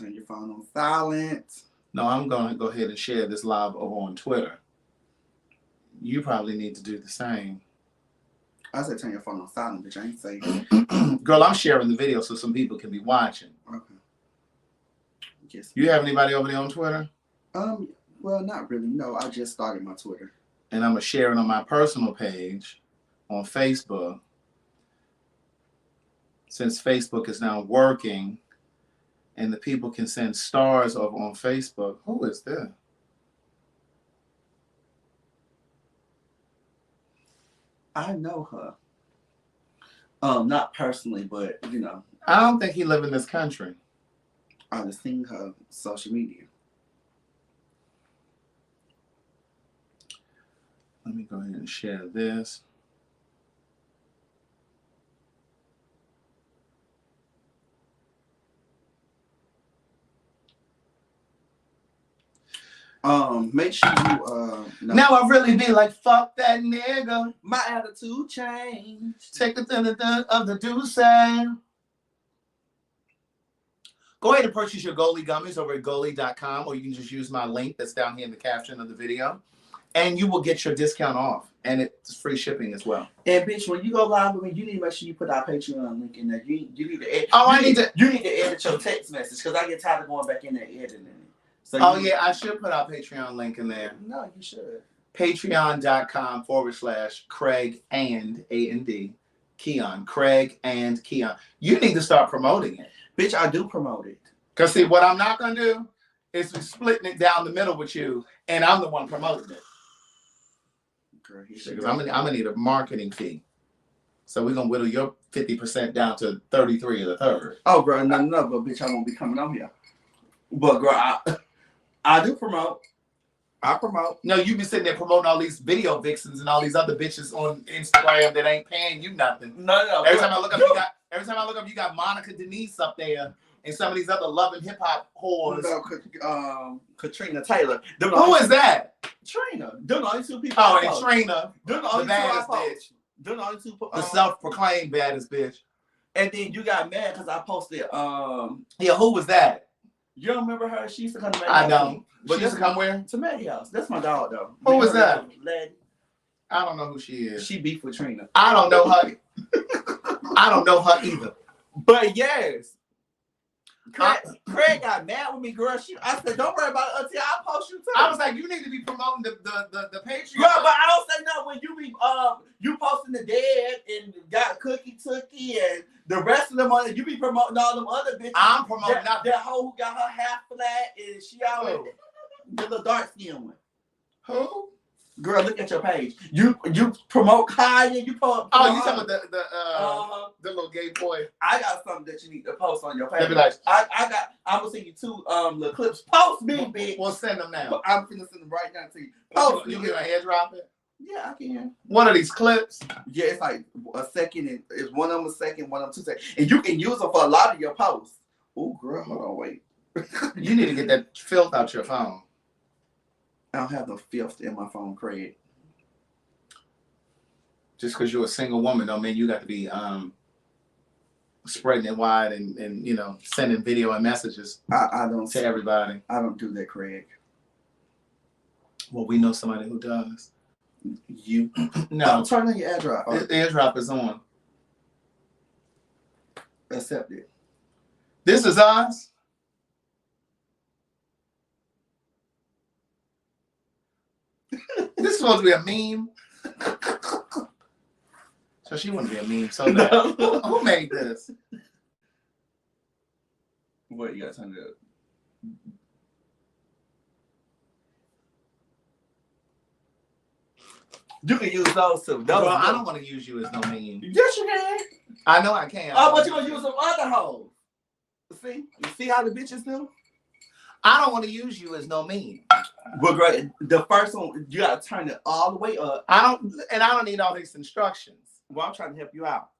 Turn your phone on silent. No, I'm going to go ahead and share this live over on Twitter. You probably need to do the same. I said turn your phone on silent, bitch. I ain't say. Girl, I'm sharing the video so some people can be watching. Okay. Yes. You have anybody over there on Twitter? Well, not really. No, I just started my Twitter. And I'm going to share it on my personal page on Facebook. Since Facebook is now working and the people can send stars over on Facebook. Who is this? I know her. Not personally, but you know. I don't think he live in this country. I just seen her social media. Let me go ahead and share this. Make sure you no. Now I really be like, fuck that nigga. My attitude changed. Take the thing of the deuce. Go ahead and purchase your Goalie gummies over at goalie.com, or you can just use my link that's down here in the caption of the video, and you will get your discount off, and it's free shipping as well. And bitch, when you go live with me, you need to make sure you put our Patreon link in there. You need to edit. You need to edit your text message because I get tired of going back in there editing it. So I should put our Patreon link in there. No, you should. Patreon.com/Craig and A&D Keon. Craig and Keon. You need to start promoting it. Bitch, I do promote it. Because see, what I'm not going to do is be splitting it down the middle with you, and I'm the one promoting it. Because I'm gonna need a marketing fee. So we're going to whittle your 50% down to 33 of the third. Oh, girl, no, but bitch, I won't be coming on here. But, girl, I do promote. I promote. No, you be sitting there promoting all these video vixens and all these other bitches on Instagram that ain't paying you nothing. No. Every time I look up, you got Monica Denise up there and some of these other Love and Hip Hop whores. No, Katrina Taylor. Who is that? Trina. They're the only two people. Oh, and Trina, the baddest bitch. They're the only two. The self-proclaimed baddest bitch. And then you got mad because I posted. Yeah, who was that? You don't remember her? She used to come to my house. I don't. But she used to come where? To Maddie's house. That's my dog, though. Who was that? Lady. I don't know who she is. She beef with Trina. I don't know her. I don't know her either. But yes. Craig got mad with me, girl. I said, don't worry about it until I post you too. I was like, you need to be promoting the Patreon. Girl, but I don't say no when you be you posting the dead and got Cookie Tookie and the rest of them on it. You be promoting all them other bitches. I'm promoting that hoe who got her half flat and she always the little dark skin one. Who? Girl, look at your page. You promote Kaya. You promote. Oh, you talking about the little gay boy? I got something that you need to post on your page. Be like, I'm gonna send you two little clips. Post me, bitch. We'll send them now. I'm gonna send them right now to you. Post. You get a hair drop it? Yeah, I can. One of these clips? Yeah, it's like a second. And it's one of them a second, one of them 2 seconds, and you can use them for a lot of your posts. Oh, girl, hold on, wait. You need to get that filth out your phone. I don't have no filth in my phone, Craig. Just because you're a single woman don't mean you got to be spreading it wide and you know, sending video and messages I don't to everybody. I don't do that, Craig. Well, we know somebody who does. You? No. Turn on your AirDrop. The AirDrop is on. Accept it. This is us. This is supposed to be a meme. So she wouldn't be a meme. So bad. Who made this? What, you got to turn it up? You can use those too. Well, I don't want to use you as no meme. Yes, you can. I know I can. Oh, but you're going to use some other hoes. See? You see how the bitches do? I don't want to use you as no meme. Well, great. The first one, you got to turn it all the way up. I don't need all these instructions. Well, I'm trying to help you out.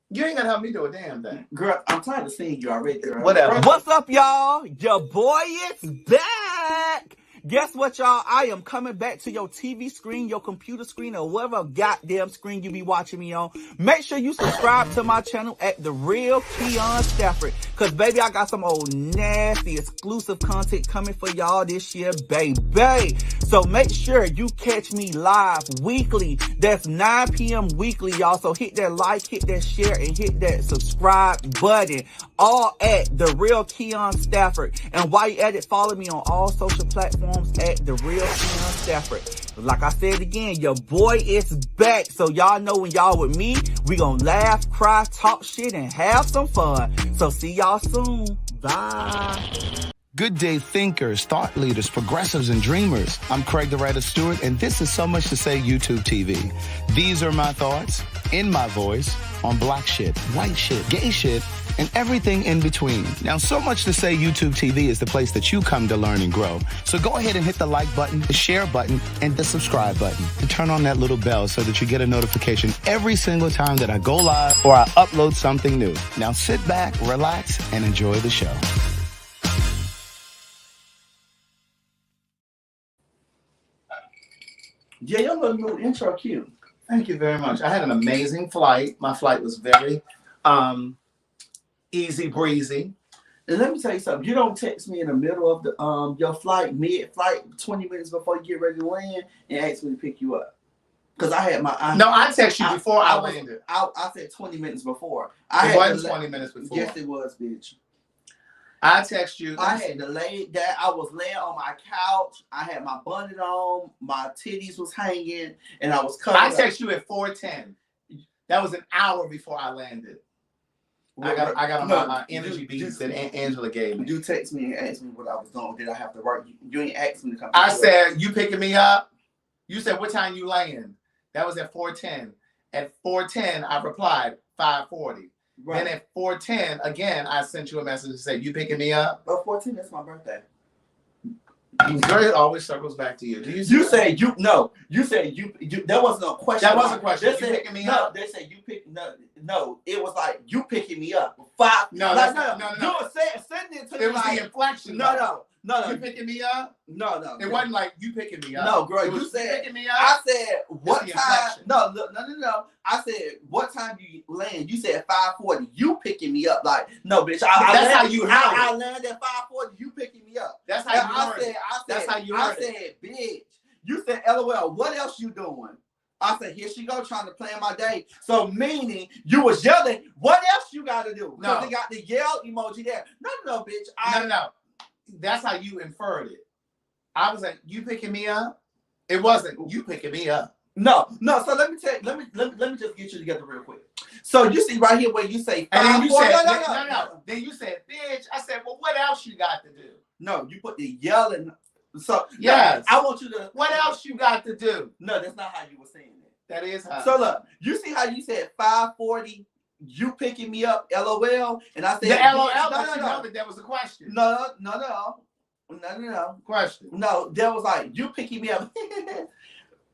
You ain't gonna help me do a damn thing. Girl, I'm tired of seeing you already, girl. Whatever. What's up, y'all? Your boy is back. Guess what, y'all? I am coming back to your TV screen, your computer screen, or whatever goddamn screen you be watching me on. Make sure you subscribe to my channel at The Real KeonStafford. Cause baby, I got some old nasty exclusive content coming for y'all this year, baby. So make sure you catch me live weekly. That's 9 p.m. weekly, y'all. So hit that like, hit that share, and hit that subscribe button. All at The Real KeonStafford. And while you at it, follow me on all social platforms at The Real KeonStafford. Like I said again, your boy is back. So y'all know when y'all with me, we gonna laugh, cry, talk shit, and have some fun. So see y'all soon. Bye. Good day thinkers, thought leaders, progressives, and dreamers. I'm Craig the Writer Stewart, and this is So Much to Say YouTube TV. These are my thoughts, in my voice, on black shit, white shit, gay shit, and everything in between. Now, So Much to Say YouTube TV is the place that you come to learn and grow. So go ahead and hit the like button, the share button, and the subscribe button. And turn on that little bell so that you get a notification every single time that I go live or I upload something new. Now sit back, relax, and enjoy the show. Yeah, your little intro cute. Thank you very much. I had an amazing flight. My flight was very easy breezy. And let me tell you something. You don't text me in the middle of the your flight, mid-flight, 20 minutes before you get ready to land, and ask me to pick you up. Because I had my... I text you before I landed. I said 20 minutes before. It wasn't 20 minutes before. Yes, it was, bitch. I text you. I had to lay down. I was laying on my couch. I had my bonnet on. My titties was hanging, and I was covered. I text you at 4:10. That was an hour before I landed. I got on my energy beats that Angela gave me. You text me and asked me what I was doing. Did I have to work? You ain't asked me to come. I said, you picking me up? You said, what time you land? That was at 4:10. At 4:10, I replied, 5:40. Right. Then at 4:10, again, I sent you a message to say, you picking me up? Oh, 14, that's my birthday. It always circles back to you. Do you say you no? You said you. There was no question. That wasn't a question. They you said, picking me no, up? They said you pick. No. It was like you picking me up. 5. No. You were sending it to me. It was like, the inflection. No. You picking me up? No. It wasn't like you picking me up. No, girl. You said picking me up. I said what time? Inflection. No. I said what time you land? You said 5:40. You picking me up? Like no, bitch. That's how you heard it. I landed at 5:40. You picking me up? That's how you heard it. That's how you heard it. I said, bitch. You said, LOL. What else you doing? I said, here she go trying to plan my day. So meaning you was yelling. What else you got to do? Because they got the yell emoji there. No, bitch. No. That's how you inferred it. I was like, you picking me up? It wasn't you picking me up. No. So let me tell you, let me just get you together real quick. So you see right here where you say 5, and then you 4, said no. Then you said, bitch. I said, well, what else you got to do? No, you put the yelling. So yes, I want you to. What else you got to do? No, that's not how you were saying it. That is how. So look, you see how you said 5:40. You picking me up, LOL, and I said the LOL. No. That was a question. No. Question. No, that was like you picking me up,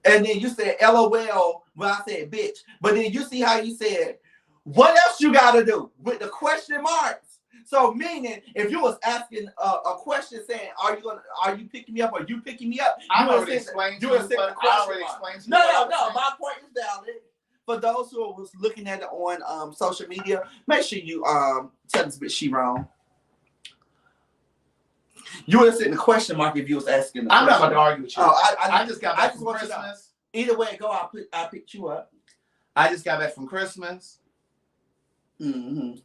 and then you said LOL when I said bitch. But then you see how you said, what else you got to do with the question marks? So meaning, if you was asking a question saying, "Are you picking me up? Or you picking me up?" I already explained to you. No. My point is valid. For those who was looking at it on social media, make sure you tell this bitch she wrong. You would have said the question mark if you was asking. I'm not about to argue with you. Oh, I just got back from Christmas. Either way it go, I picked you up. I just got back from Christmas. Mm-hmm.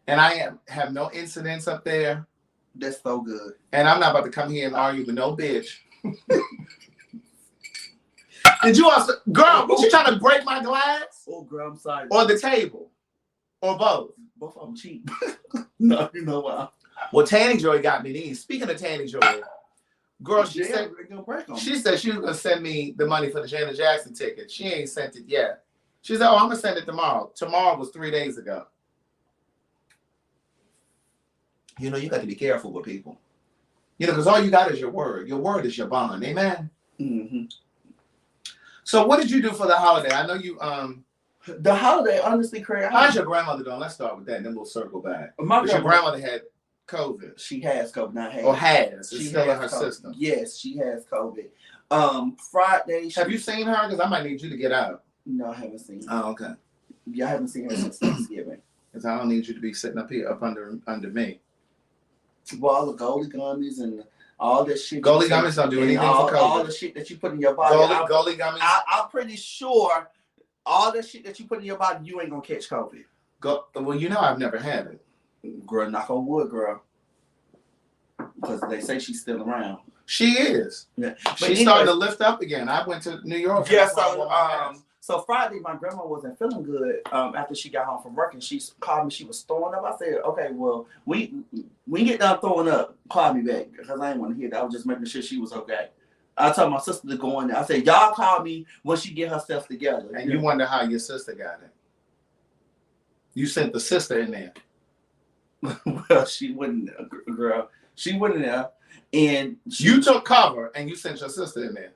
And I have no incidents up there. That's so good. And I'm not about to come here and argue with no bitch. Did you also, girl, what you trying to break my glass? Oh, girl, I'm sorry. Or the table? Or both? Both of them cheap. No, you know what? Well, Tanny Joy got me these. Speaking of Tanny Joy, girl, she said she was going to send me the money for the Janet Jackson ticket. She ain't sent it yet. She said, I'm going to send it tomorrow. Tomorrow was 3 days ago. You know, you got to be careful with people. You know, because all you got is your word. Your word is your bond. Amen? Mm-hmm. So what did you do for the holiday? I know you... The holiday, honestly, Craig. How's your grandmother doing? Let's start with that, and then we'll circle back. Your grandmother had COVID. She has COVID, not has. Or has. It's She still has in her COVID. system. Yes, she has COVID. Friday. Have you seen her? Because I might need you to get out. No, I haven't seen her. Oh, okay. Yeah, I haven't seen her since Thanksgiving. Because I don't need you to be sitting up here, up under me. Well, all the Goldie gummies and all that shit. Goldie gummies don't do anything for COVID. All the shit that you put in your body. Goldie gummies. I'm pretty sure all the shit that you put in your body, you ain't gonna catch COVID. Well, you know I've never had it. Girl, knock on wood, girl. Because they say she's still around. She is. Yeah. She's starting to lift up again. I went to New York. Yeah, so Friday, my grandma wasn't feeling good after she got home from work, and she called me. She was throwing up. I said, okay, well, we get done throwing up. Call me back, because I didn't want to hear that. I was just making sure she was okay. I told my sister to go in there. I said, y'all call me when she get herself together. And you wonder how your sister got it. You sent the sister in there. Well, she wouldn't, girl. She went in there, and you took cover, and you sent your sister in there.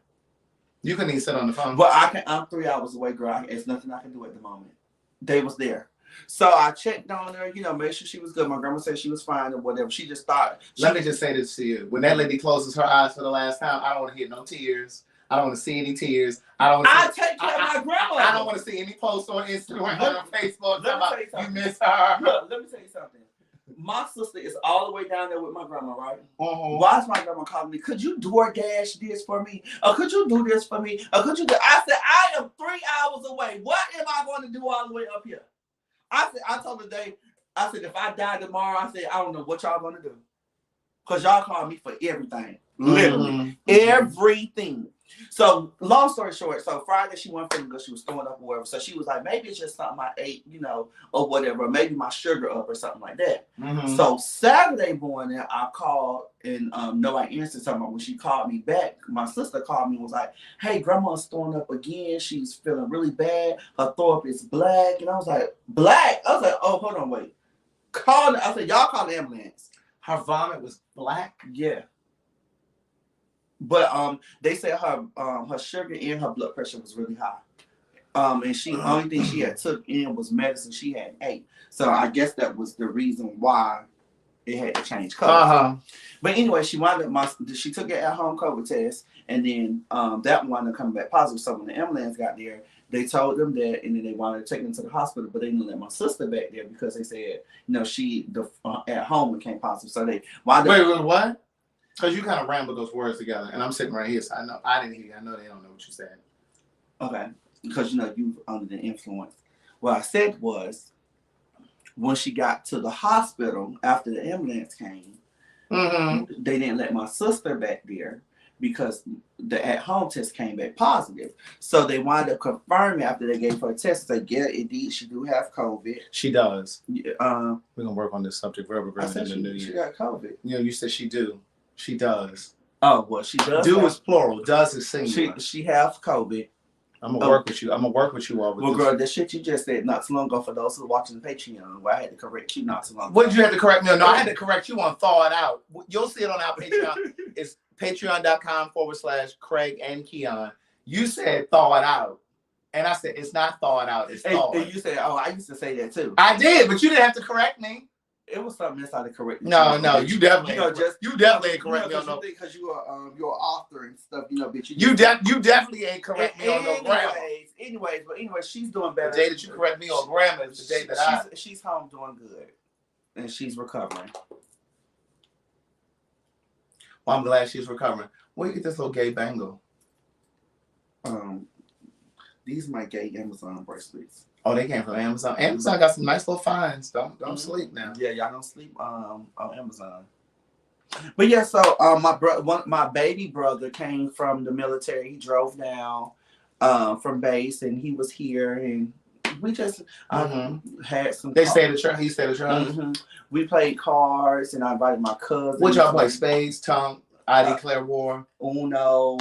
You couldn't even sit on the phone. But I'm 3 hours away, girl. There's nothing I can do at the moment. They was there. So I checked on her, made sure she was good. My grandma said she was fine or whatever. She just thought. Let me just say this to you. When that lady closes her eyes for the last time, I don't want to hear no tears. I don't want to see any tears. I take care of my grandma. I don't want to see any posts on Instagram or on Facebook. You miss her. Look, let me tell you something. My sister is all the way down there with my grandma, right? Uh-huh. Why is my grandma calling me? Could you DoorDash this for me? Or could you do this for me? Or could you do? I said, I am 3 hours away. What am I going to do all the way up here? I told her today, I said, if I die tomorrow, I said, I don't know what y'all going to do. Because y'all call me for everything. Literally. Everything. So, long story short, so Friday she wasn't feeling good. She was throwing up or whatever. So she was like, maybe it's just something I ate, or whatever. Maybe my sugar up or something like that. So Saturday morning, I called and nobody answered something. When she called me back, my sister called me and was like, hey, grandma's throwing up again. She's feeling really bad. Her throw up is black. And I was like, black? I was like, oh, hold on, wait. I said, y'all call the ambulance. Her vomit was black? Yeah. But they said her sugar and her blood pressure was really high. And the only thing she had took in was medicine she had ate. So I guess that was the reason why it had to change colors. But anyway, she took an at-home COVID test, and then that one wound up coming back positive. So when the ambulance got there, they told them that, and then they wanted to take them to the hospital, but they didn't let my sister back there because they said, she at home became positive. So they wait, what? Because you kind of rambled those words together, and I'm sitting right here, so I know I didn't hear you. I know they don't know what you said. Okay, because you under the influence. What I said was, when she got to the hospital after the ambulance came, they didn't let my sister back there because the at-home test came back positive. So they wound up confirming after they gave her a test. They said, yeah, indeed, she do have COVID. She does. We're gonna work on this subject very aggressively in the new year. She got COVID. You said she do. She does. Oh, well, she does. Do is plural. Does is singular. She has COVID. I'm gonna work with you. I'm gonna work with you all. Well, girl, the shit you just said not too long ago for those who are watching the Patreon, where I had to correct you not too long ago. What did you have to correct me on? No, I had to correct you on Thaw It Out. You'll see it on our Patreon. It's patreon.com/Craig and Keon. You said Thaw It Out. And I said, it's not Thaw It Out. It's Thaw. And you said, oh, I used to say that too. I did, but you didn't have to correct me. It was something else I had to correct you. No, you definitely, you definitely ain't correct me on no. Because you're an author and stuff, bitch. You definitely ain't correct me on no grammar. Anyways, she's doing better. The day that you correct me on grammar is the day that she's home doing good, and she's recovering. Well, I'm glad she's recovering. Where you get this little gay bangle? These are my gay Amazon bracelets. Oh, they came from Amazon. Amazon got some nice little finds. Don't sleep now. Yeah, y'all don't sleep on Amazon. But yeah, so my baby brother came from the military. He drove down from base, and he was here, and we just had some. They stayed at your. He stayed at your house. We played cards, and I invited my cousin. What y'all play? Spades, tongue, I declare war, Uno.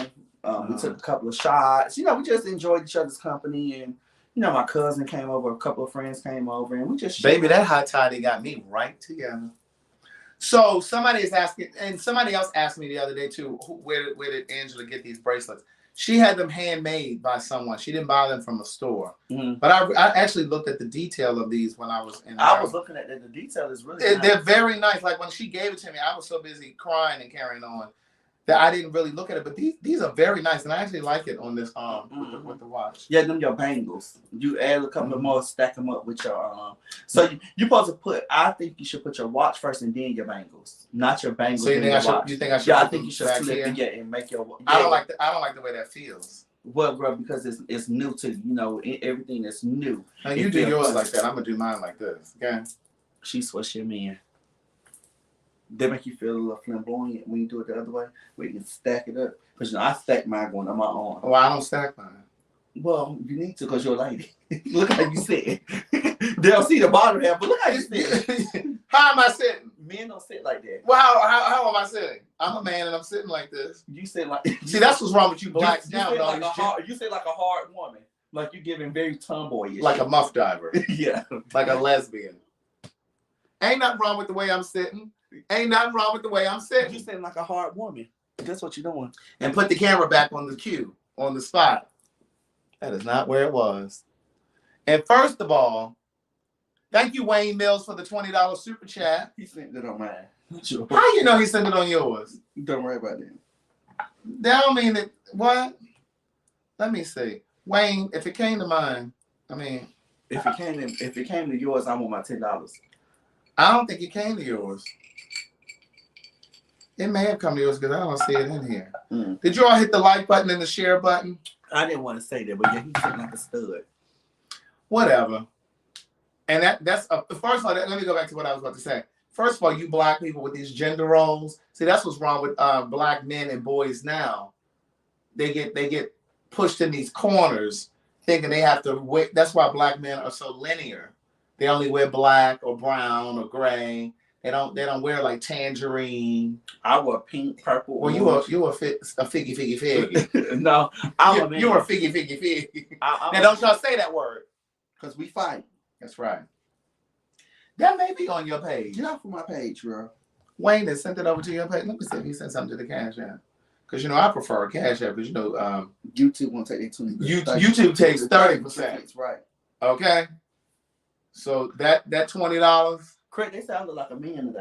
We took a couple of shots. We just enjoyed each other's company, and my cousin came over, a couple of friends came over, and we just baby, that hot toddy got me right together. So somebody is asking, and somebody else asked me the other day too, where did Angela get these bracelets? She had them handmade by someone. She didn't buy them from a store. Mm-hmm. But I actually looked at the detail of these when I was in. I was looking at the detail is really nice. They're very nice. Like when she gave it to me, I was so busy crying and carrying on that I didn't really look at it. But these are very nice, and I actually like it on this with the watch. Yeah, them your bangles. You add a couple of more, stack them up with your So you supposed to put. I think you should put your watch first and then your bangles, not your bangles. So you think I should? You think I should? Yeah, I think you should flip it, and make your. Yeah. I don't like the way that feels. Well, bro, because it's new to everything that's new. Now you do yours like that. I'm gonna do mine like this. Okay. She switched your man. They make you feel a little flamboyant when you do it the other way, where you can stack it up. Because I stack mine going on my arm. Well, I don't stack mine. Well, you need to because you're a lady. Look how you sit. They'll see the bottom half, but look how you sit. How am I sitting? Men don't sit like that. Well, how am I sitting? I'm a man and I'm sitting like this. You sit like. See, that's what's wrong with you blacks you now. You sit like a hard woman, like you're giving very tomboyish. Like a muff diver. Yeah. Like a lesbian. Ain't nothing wrong with the way I'm sitting. Ain't nothing wrong with the way I'm sitting. You sitting like a hard woman. That's what you're doing. And put the camera back on the cue, on the spot. That is not where it was. And first of all, thank you, Wayne Mills, for the $20 super chat. He sent it on mine. How you know he sent it on yours? Don't worry about that. That don't mean that. What? Let me see. Wayne, if it came to mine, I mean, if it came to yours, I want my $10. I don't think it came to yours. It may have come to yours because I don't see it in here. Mm. Did you all hit the like button and the share button? I didn't want to say that, but yeah, he's sitting like a stud. Whatever. And that's first of all, let me go back to what I was about to say. First of all, you black people with these gender roles. See, that's what's wrong with black men and boys now. They get pushed in these corners, thinking they have to wear. That's why black men are so linear. They only wear black or brown or gray. They don't wear like tangerine. I wear pink, purple. Well, you were a figgy. No, you were a figgy. Now don't y'all say that word, because we fight. That's right. That may be on your page. Get off of my page, bro. Wayne has sent it over to your page. Let me see if he sent something to the Cash App. Because I prefer a Cash App. Because YouTube won't take their 20%. YouTube takes 30%. Right. Okay. So that $20. Craig, they sounded like a man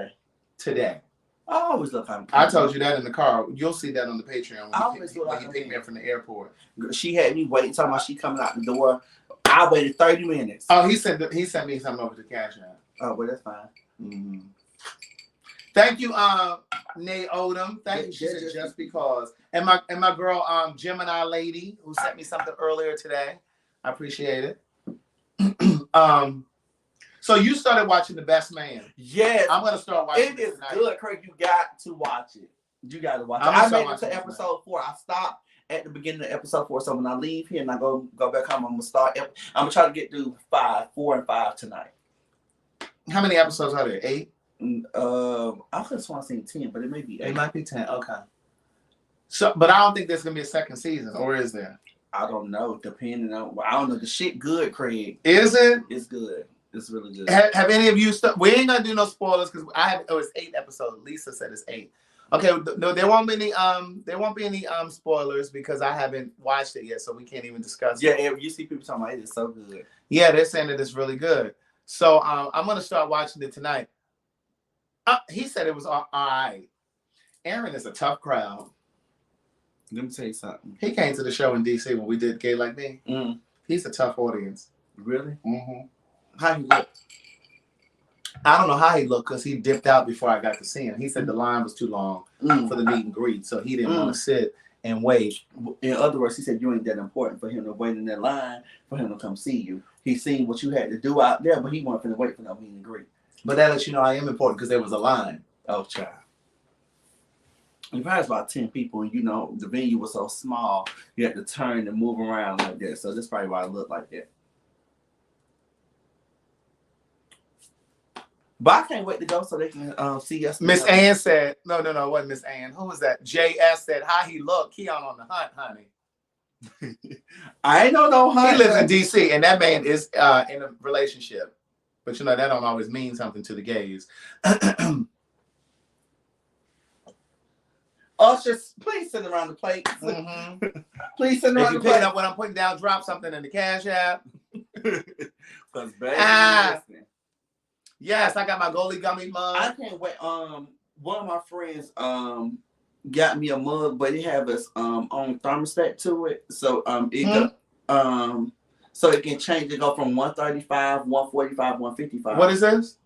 today. I always look like I told you that in the car. You'll see that on the Patreon when you pick me up from the airport. She had me waiting, talking about she coming out the door. I waited 30 minutes. Oh, he sent me something over to Cash App. Oh, well, that's fine. Mm-hmm. Thank you, Nay Odom. Thank you. She said just because. And my girl, Gemini lady, who sent me something earlier today. I appreciate it. So you started watching The Best Man. Yes. I'm going to start watching it. It is good, Craig. You got to watch it. You got to watch it. I made it to episode 4. I stopped at the beginning of episode 4. So when I leave here and I go back home, I'm going to start. I'm going to try to get through 4 and 5 tonight. How many episodes are there? 8? I just want to say 10, but it may be 8. It might be 10. Okay. So, but I don't think there's going to be a second season, or is there? I don't know. Depending on, I don't know. The shit good, Craig. Is it? It's good. It's really good. Have any of you? We ain't gonna do no spoilers because it's 8 episodes. Lisa said it's 8. Okay, no, there won't be any spoilers because I haven't watched it yet, so we can't even discuss. Yeah, you see people talking about it. It's so good. Yeah, they're saying that it's really good. So I'm gonna start watching it tonight. He said it was all right. Aaron is a tough crowd. Let me tell you something. He came to the show in DC when we did Gay Like Me. Mm. He's a tough audience. Really? Mm-hmm. How he look? I don't know how he looked because he dipped out before I got to see him. He said the line was too long for the meet and greet, so he didn't want to sit and wait. In other words, he said you ain't that important for him to wait in that line for him to come see you. He seen what you had to do out there, but he wasn't finna wait for no meet and greet. But that lets you know I am important because there was a line. Oh, child. If I was about 10 people, and the venue was so small, you had to turn and move around like that. So that's probably why it looked like that. But I can't wait to go so they can see us. Miss Ann said, no, it wasn't Miss Ann. Who was that? JS said, how he looked. Keon on the hunt, honey. I ain't no hunt. He lives in D.C., and that man is in a relationship. But, that don't always mean something to the gays. Ushers, please send around the plate. Please send around the plate. If you pick it up when I'm putting down, drop something in the Cash App. Because baby, yes, I got my Goalie Gummy mug. I can't wait. One of my friends got me a mug, but it have its own thermostat to it, so so it can change. It go from 135, 145, 155. What is this?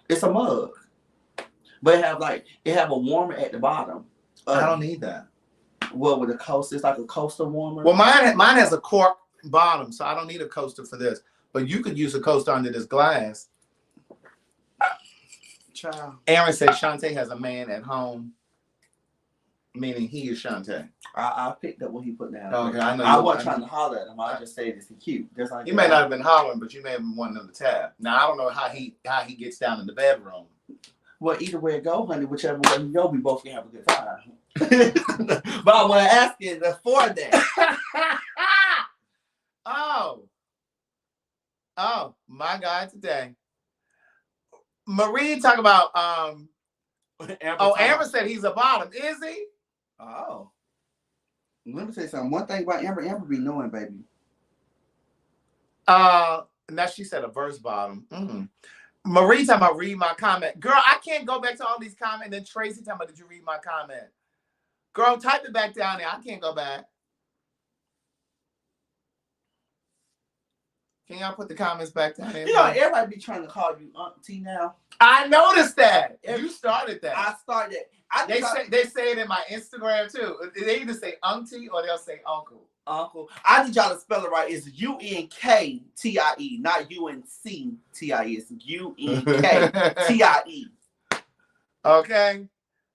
It's a mug, but it have a warmer at the bottom. I don't need that. Well, with a coaster, it's like a coaster warmer. Well, mine has a cork bottom, so I don't need a coaster for this. But you could use a coaster under this glass. Child. Aaron said Shantae has a man at home, meaning he is Shantae. I picked up what he put down. Okay, I know. I wasn't trying to holler at him. I just said, "Is he cute?" You may not have been hollering, but you may have been wanting him to tap. Now I don't know how he gets down in the bedroom. Well, either way it go, honey, whichever way you go, we both can have a good time. But I want to ask you for that. Oh, my God, today. Marie talk about Amber said he's a bottom. Is he? Oh. Let me say something. One thing about Amber be knowing, baby. Now she said a verse bottom. Marie talking about read my comment. Girl, I can't go back to all these comments. And then Tracy talking about, did you read my comment? Girl, type it back down there. I can't go back. Can y'all put the comments back down there? You know, everybody be trying to call you Auntie now. I noticed that. You started that. I started. They say it in my Instagram too. They either say Auntie or they'll say Uncle. Uncle. I need y'all to spell it right. It's UNKTIE, not UNCTIE. It's UNKTIE. Okay.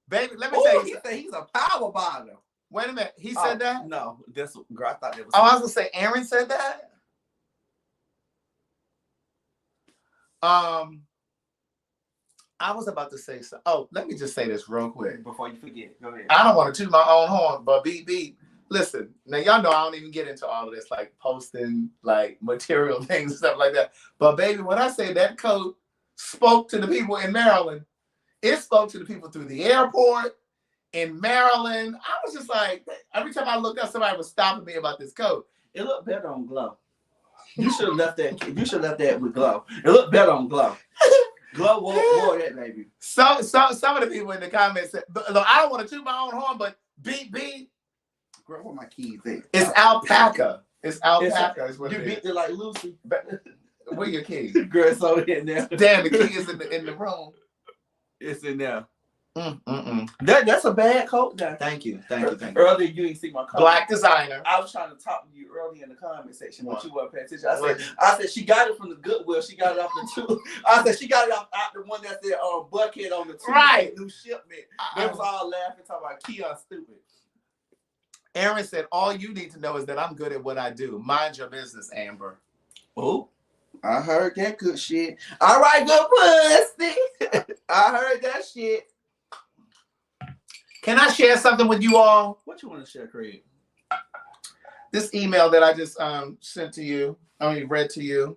Baby, let me tell you. He said he's a power bottom. Wait a minute. He said that? No. This girl, I thought it was. Oh, I was gonna say Aaron said that? I was about to say so. Oh, let me just say this real quick. Before you forget. Go ahead. I don't want to toot my own horn, but beep. Listen, now y'all know I don't even get into all of this, like posting like material things and stuff like that. But baby, when I say that coat spoke to the people in Maryland, it spoke to the people through the airport in Maryland. I was just like, every time I looked up, somebody was stopping me about this coat. It looked better on Glow. You should have left that. You should have left that with Glow. It looked better on Glow. Glow wore that, baby. Some of the people in the comments said, look, I don't want to toot my own horn, but beep. Girl, where my keys at? It's alpaca. It's alpaca. Is what you it beat is. it like Lucy. Where your keys? Girl, it's over in there. Damn, the key is in the room. It's in there. That's a bad coat, guy. Thank you. Earlier, you didn't see my comment. Black designer. I was trying to talk to you earlier in the comment section, but you weren't paying attention. I said she got it from the Goodwill. She got it off the two. I said she got it out the one that said Buckhead on the two. Right. New shipment. They was all laughing, talking about Keon stupid. Aaron said, all you need to know is that I'm good at what I do. Mind your business, Amber. Oh, I heard that good shit. All right, good pussy. I heard that shit. Can I share something with you all? What you want to share, Craig? This email that I just sent to you, read to you.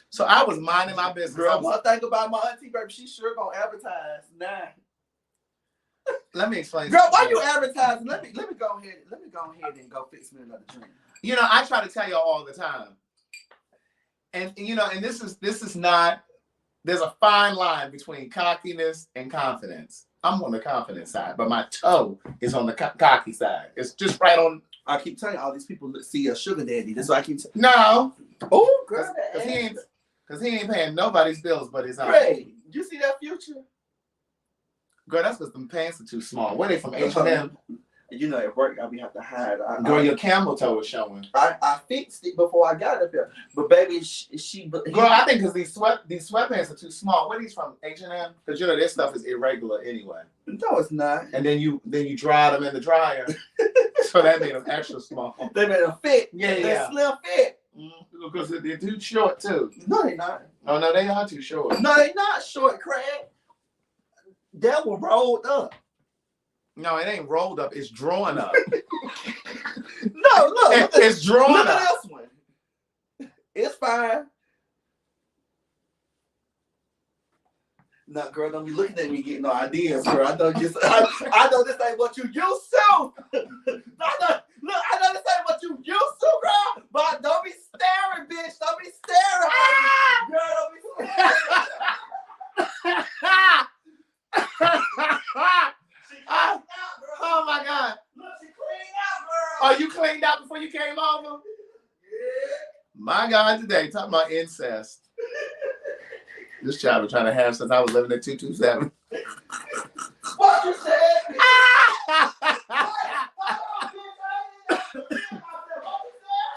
So I was minding my business. Girl, one thing about my auntie, baby, she sure gonna advertise. Nah. Let me explain. Girl, why you advertising? Let me go ahead. Let me go ahead and go fix me another drink. You know, I try to tell y'all all the time. And you know, and this is not, there's a fine line between cockiness and confidence. I'm on the confident side, but my toe is on the cocky side. It's just right on. I keep telling you, all these people see a sugar daddy. That's why I keep saying. No. Oh, girl. Because he ain't paying nobody's bills but his own. Great. You see that Future? Girl, that's because them pants are too small. Where they from, H&M? You know, at work, we have to hide. Girl, your camel toe is showing. I fixed it before I got up here. But baby, Girl, I think because these sweatpants are too small. Where are these from, H&M? Because you know, this stuff is irregular anyway. No, it's not. And then you dry them in the dryer. So that made them extra small. They made them fit. Yeah. They slim fit. Because they're too short, too. No, they're not. Oh, no, they are too short. No, they're not short, Craig. They were rolled up. No, it ain't rolled up. It's drawn up. No, look. It's drawn look up. Look at this one. It's fine. No, girl, don't be looking at me getting no ideas, girl. I know I know this ain't what you used to. I know this ain't what you used to, girl. But don't be staring, bitch. Don't be staring. Girl, don't be staring. Oh my God. Look, she cleaned out, girl. Oh, you cleaned out before you came over? Yeah. My God, today, talking about incest. This child was trying to have since I was living at 227. What you said?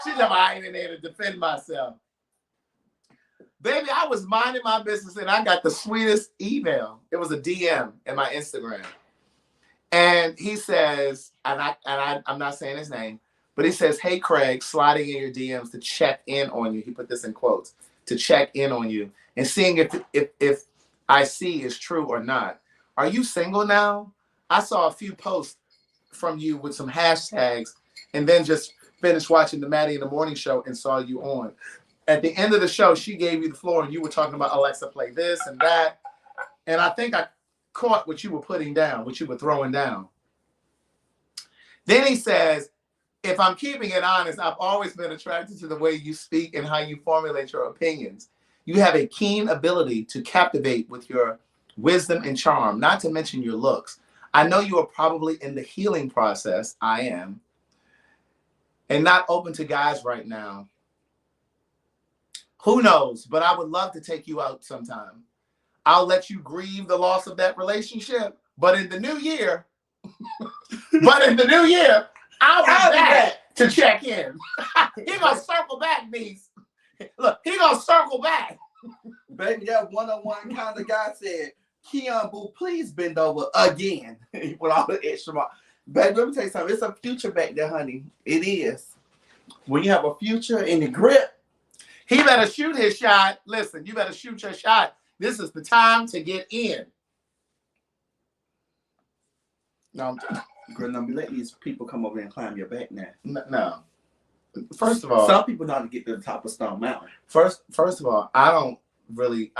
She said, I ain't in there to defend myself. Baby, I was minding my business and I got the sweetest email. It was a DM in my Instagram. And he says, I'm not saying his name, but he says, hey, Craig, sliding in your DMs to check in on you. He put this in quotes, to check in on you and seeing if I see is true or not. Are you single now? I saw a few posts from you with some hashtags and then just finished watching the Maddie in the Morning Show and saw you on. At the end of the show, she gave you the floor and you were talking about Alexa, play this and that. And I think I caught what you were putting down, what you were throwing down. Then he says, if I'm keeping it honest, I've always been attracted to the way you speak and how you formulate your opinions. You have a keen ability to captivate with your wisdom and charm, not to mention your looks. I know you are probably in the healing process. I am. And not open to guys right now. Who knows? But I would love to take you out sometime. I'll let you grieve the loss of that relationship. But in the new year, I'll be back to check in. He gonna circle back, niece. Look, he gonna circle back. Baby, that one-on-one kind of guy said, Keon, boo, please bend over again. He put all the extra mark. Baby, let me tell you something. It's a future back there, honey. It is. When you have a future in the grip, he better shoot his shot. Listen, you better shoot your shot. This is the time to get in. No, girl, don't be letting these people come over and climb your back now. No. First of all, some people know how to get to the top of Stone Mountain. First of all, I don't like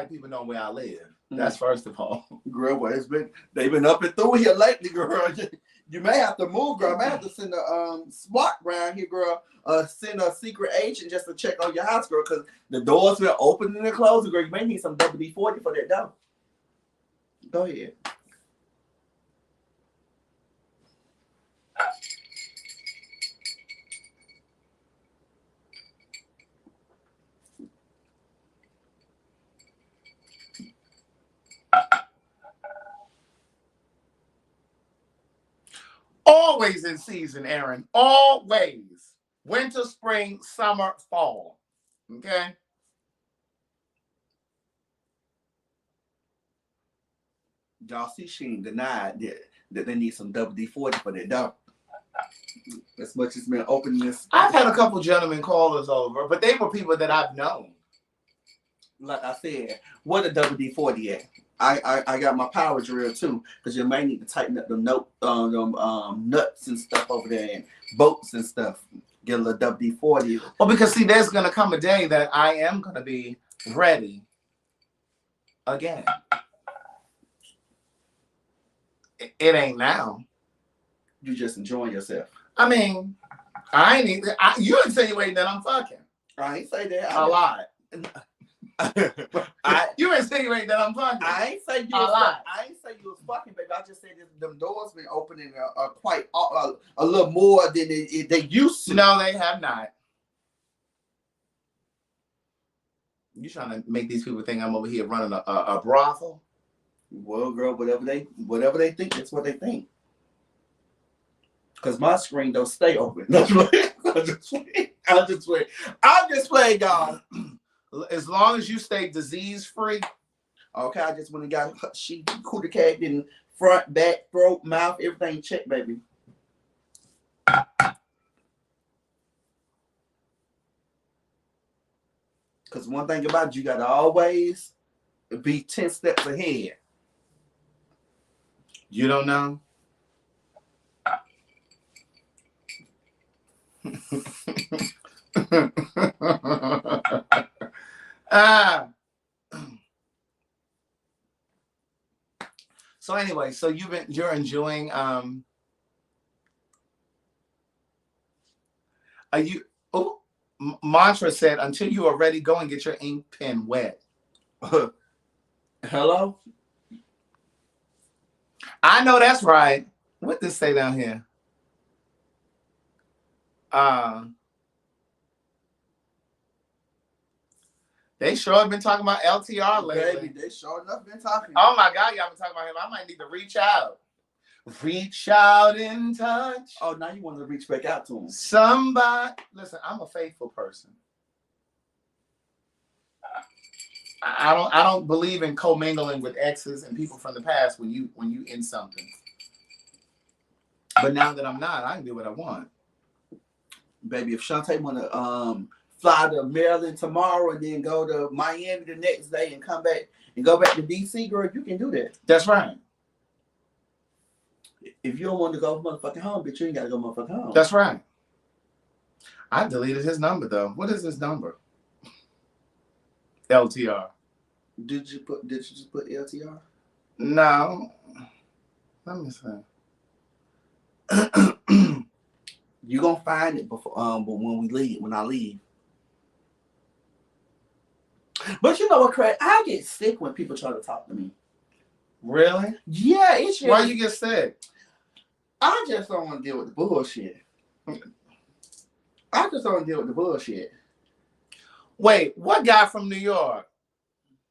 people knowing where I live. That's first of all. Girl, well, they've been up and through here lately, girl. You may have to move, girl. I may have to send a SWAT around here, girl. Send a secret agent just to check on your house, girl, because the doors will open and close, girl. You may need some WD-40 for that door. Go ahead. Always in season, Aaron. Always. Winter, spring, summer, fall. Okay? Y'all see she ain't denied that they need some WD-40 for that dog. As much as been opening this. I've had a couple gentlemen call us over, but they were people that I've known. Like I said, what a WD-40 at? I got my power drill too, because you may need to tighten up the nuts and stuff over there and bolts and stuff. Get a little WD-40. Well, because see, there's gonna come a day that I am gonna be ready again. It ain't now. You just enjoying yourself. I mean, you insinuating that I'm fucking. I ain't say that. A lot. You insinuating that I'm fucking. I ain't say you. I ain't say you was fucking, baby. I just said them doors been opening quite a little more than they used to. No, they have not. You trying to make these people think I'm over here running a brothel? Well, girl, whatever they think, that's what they think. Cause my screen don't stay open. I'm just playing, y'all. As long as you stay disease free. Okay, I just went and got she cooter cat in front, back, throat, mouth, everything checked, baby. Cause one thing about it, you gotta always be 10 steps ahead. You don't know? anyway, so you're enjoying are you Mantra said until you are ready, go and get your ink pen wet. Hello? I know that's right. What does this say down here? They sure have been talking about LTR lately. Baby, they sure enough been talking. Oh my God, y'all been talking about him. I might need to reach out. Reach out in touch. Oh, now you want to reach back out to him. Somebody, listen, I'm a faithful person. I don't believe in commingling with exes and people from the past when you in something. But now that I'm not, I can do what I want. Baby, if Shantae want to fly to Maryland tomorrow and then go to Miami the next day and come back and go back to DC, girl, you can do that. That's right. If you don't want to go motherfucking home, bitch, you ain't got to go motherfucking home. That's right. I deleted his number though. What is his number? LTR. Did you just put LTR? No. Let me see. You gonna find it before when I leave. But you know what, Craig? I get sick when people try to talk to me. Really? Yeah, it's just, why you get sick? I just don't want to deal with the bullshit. I just don't want to deal with the bullshit. Wait, what guy from New York?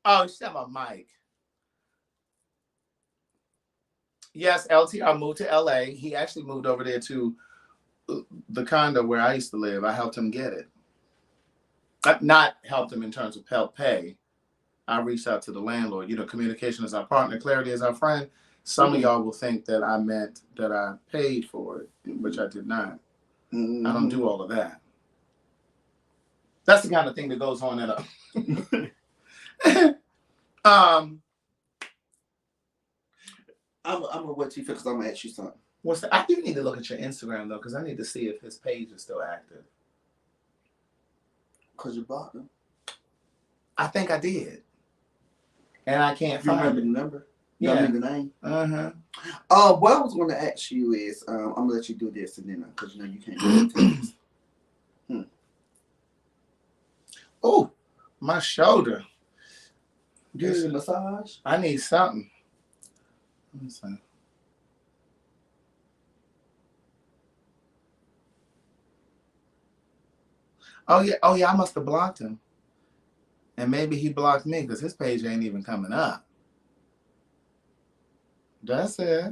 Oh, you said about Mike. Yes, LTR moved to LA. He actually moved over there to the condo where I used to live. I helped him get it. Not helped him in terms of help pay. I reached out to the landlord. You know, communication is our partner, clarity is our friend. Some of y'all will think that I meant that I paid for it, which I did not. I don't do all of that. That's the kind of thing that goes on in a I'm gonna wait till you because I'm gonna ask you something. I do need to look at your Instagram though, because I need to see if his page is still active. Because you bought them. I think I did. And I can't You find remember it. the number? Yeah. Remember the name? Uh-huh. What I was going to ask you is, I'm going to let you do this and then, because you know you can't do it. Oh, my shoulder. Do you need a massage? I need something. Let me see. Oh yeah, I must have blocked him. And maybe he blocked me because his page ain't even coming up. That's it.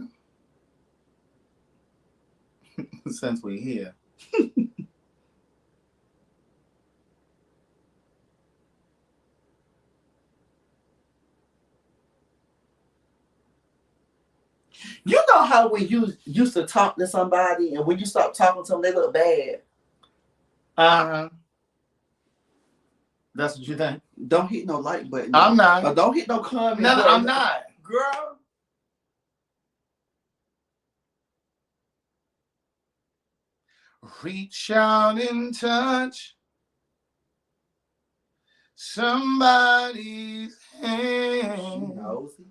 Since we're here. You know how when you used to talk to somebody and when you stop talking to them, they look bad? Uh-huh. That's what you think? Don't hit no like button. I'm not. Or don't hit no comment. No, button. I'm not. Girl. Reach out and touch somebody's hand. Nosy.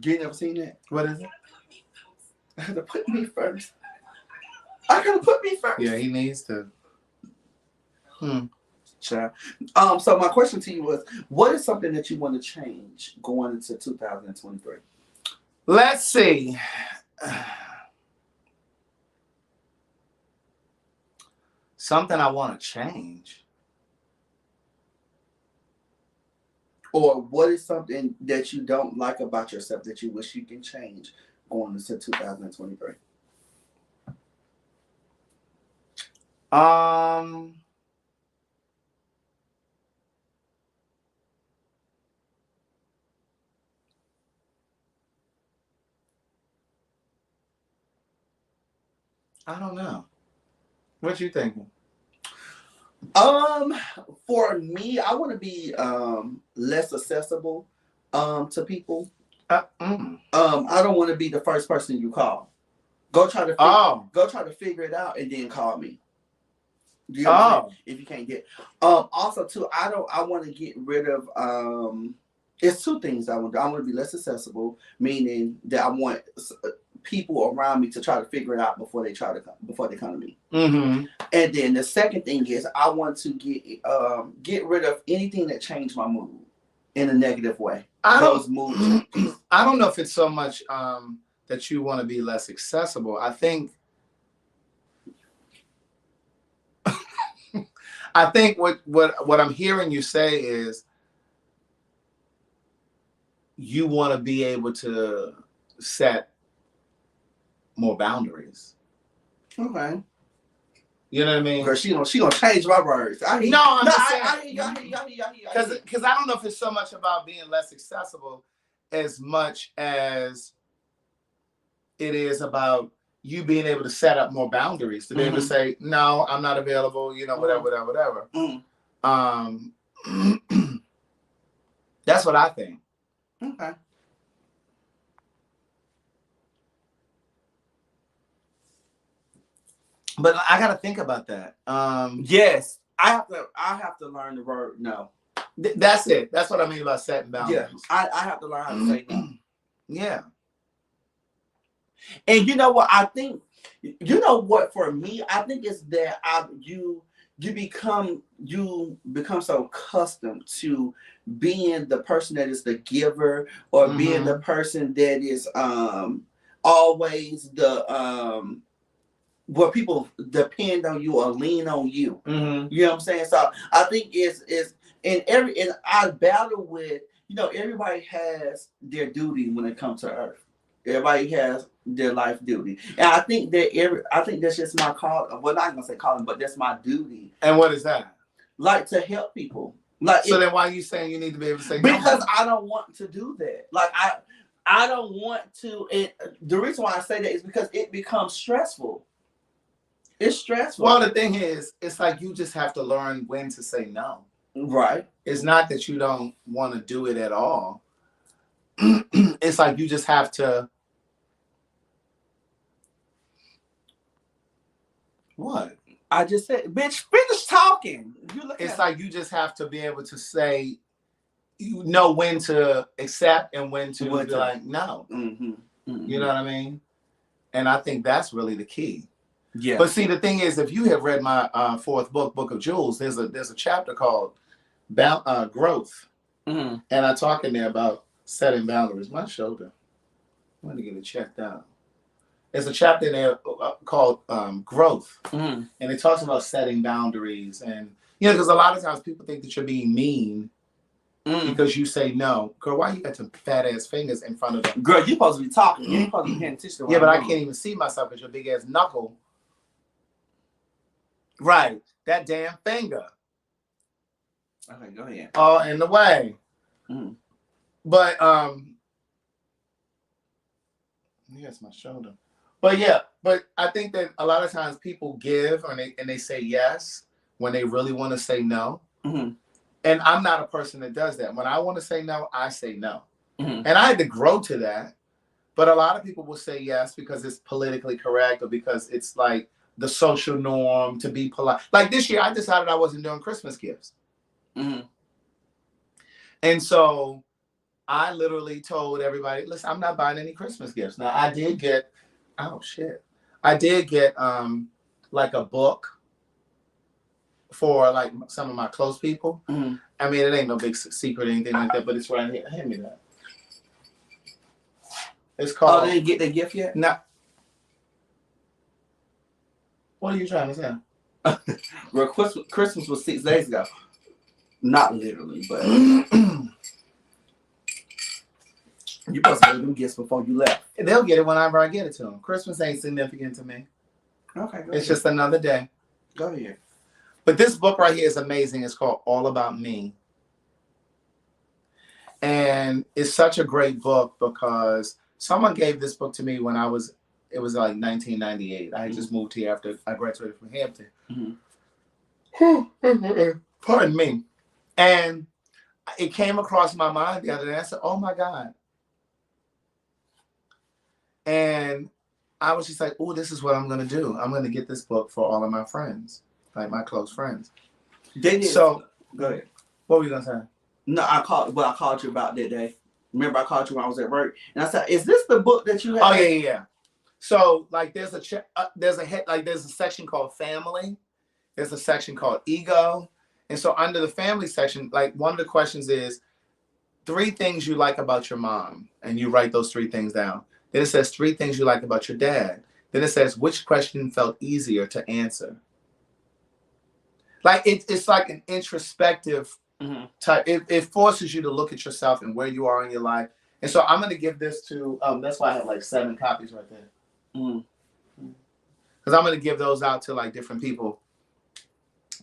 You ain't never seen that? What is it? I had to put me first. I gotta put me first. Yeah, he needs to. Child. So my question to you was, what is something that you want to change going into 2023? Let's see. Something I want to change. Or what is something that you don't like about yourself that you wish you can change going into 2023? I don't know. What you thinking? For me, I want to be less accessible to people. I don't want to be the first person you call. Go try to figure it out and then call me. Do you understand? If you can't get also too, I want to get rid of it's two things I want to do. I want to be less accessible, meaning that I want people around me to try to figure it out before they come to me. Mm-hmm. And then the second thing is I want to get rid of anything that changed my mood in a negative way. I don't know if it's so much that you want to be less accessible. I think what I'm hearing you say is you want to be able to set more boundaries. Okay. You know what I mean? Girl, she gonna change my words. I hear you. Because I don't know if it's so much about being less accessible as much as it is about you being able to set up more boundaries, to be able to say, no, I'm not available, whatever. That's what I think. Okay. But I got to think about that. Yes, I have to learn the word no. That's it. That's what I mean about setting boundaries. Yeah, I have to learn how to say no. Yeah. And you know what? I think, for me, I think it's that you become so accustomed to being the person that is the giver, or being the person that is always the where people depend on you or lean on you. You know what I'm saying? So I think it's in I battle with, everybody has their duty when it comes to earth. Everybody has their life duty. And I think that's just my call. Well, not gonna say calling, but that's my duty. And what is that? Like, to help people. Then why are you saying you need to be able to say no? Because I don't want to do that. Like, I don't want to. And the reason why I say that is because it becomes stressful. It's stressful. Well, the thing is, it's like you just have to learn when to say no. Right. It's not that you don't want to do it at all. It's like you just have to. What? I just said, bitch, finish talking. It's like you just have to be able to say, when to accept and when to be like, no. You know what I mean? And I think that's really the key. Yeah. But see, the thing is, if you have read my fourth book, Book of Jewels, there's a chapter called Growth. And I talk in there about setting boundaries. My shoulder. I'm going to get it checked out. There's a chapter in there called Growth. And it talks about setting boundaries. And, because a lot of times people think that you're being mean because you say no. Girl, why you got some fat ass fingers in front of them? Girl, you're supposed to be talking. You ain't supposed to be paying attention. Yeah, but I can't even see myself as your big ass knuckle. Right. That damn finger. Okay, go ahead. All in the way. But, yes, my shoulder. But yeah, I think that a lot of times people give and they say yes when they really want to say no. And I'm not a person that does that. When I want to say no, I say no. And I had to grow to that. But a lot of people will say yes because it's politically correct, or because it's like the social norm to be polite. Like this year, I decided I wasn't doing Christmas gifts. And so I literally told everybody, listen, I'm not buying any Christmas gifts. Now, I did get like a book for like some of my close people. I mean, it ain't no big secret or anything like that, but it's right here. Hand me that. It's called. Oh, they didn't get their gift yet? No. What are you trying to say? Well, Christmas was 6 days ago. Not literally, but you supposed to give them gifts before you left. They'll get it whenever I get it to them. Christmas ain't significant to me. Okay, it's just another day. Go ahead. But this book right here is amazing. It's called All About Me. And it's such a great book because someone gave this book to me when it was like 1998. I had just moved here after I graduated from Hampton. Pardon me. And it came across my mind the other day. I said, oh my God, And I was just like, oh, this is what I'm going to do. I'm going to get this book for all of my friends, like my close friends. So, go ahead. What were you going to say? No, I called you about that day. Remember, I called you when I was at work, and I said, "Is this the book that you have?" Oh yeah. So like, there's a section called family. There's a section called ego, and so under the family section, like one of the questions is 3 things you like about your mom, and you write those 3 things down. Then it says 3 things you like about your dad. Then it says which question felt easier to answer. Like it's like an introspective type. It forces you to look at yourself and where you are in your life. And so I'm going to give this to, that's why I have like 7 copies right there. Because I'm going to give those out to like different people.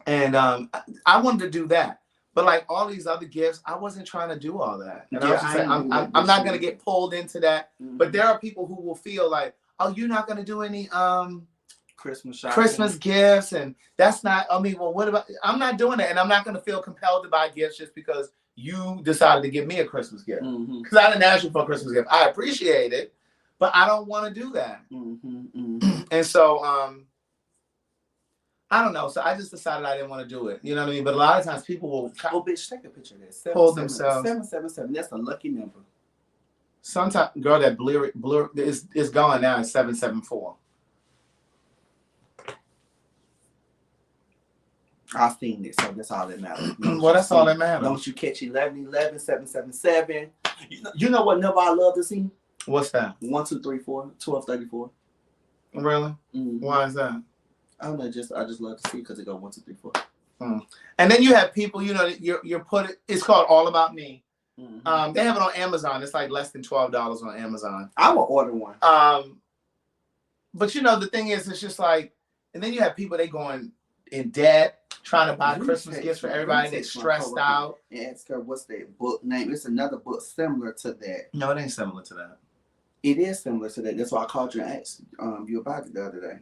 And I wanted to do that. But like all these other gifts, I wasn't trying to do all that. And I was just saying, I'm not going to get pulled into that. But there are people who will feel like, oh, you're not going to do any Christmas gifts, and that's not. I mean, well, what about? I'm not doing it, and I'm not going to feel compelled to buy gifts just because you decided to give me a Christmas gift. Because I didn't ask you for a Christmas gift. I appreciate it, but I don't want to do that. And so, I don't know. So I just decided I didn't want to do it. You know what I mean? But a lot of times people will. Oh, bitch, take a picture of this. Hold themselves. 777. That's a lucky number. Sometimes, girl, that blur is gone now. It's 774. I've seen it, so that's all that matters. Well, that's all that matters. Don't you catch 1111, 777. You know what number I love to see? What's that? 1, 2, 3, 4, 1234. Really? Why is that? I don't know. I just love to see it because it goes 1, 2, 3, 4. And then you have people, you know, you're put. It's called All About Me. They have it on Amazon. It's like less than $12 on Amazon. I will order one. But you know, the thing is, it's just like, and then you have people, they going in debt trying to buy Christmas gifts for everybody. They're stressed out. And ask her what's that book name. It's another book similar to that. No, it ain't similar to that. It is similar to that. That's why I called you and asked you about it the other day.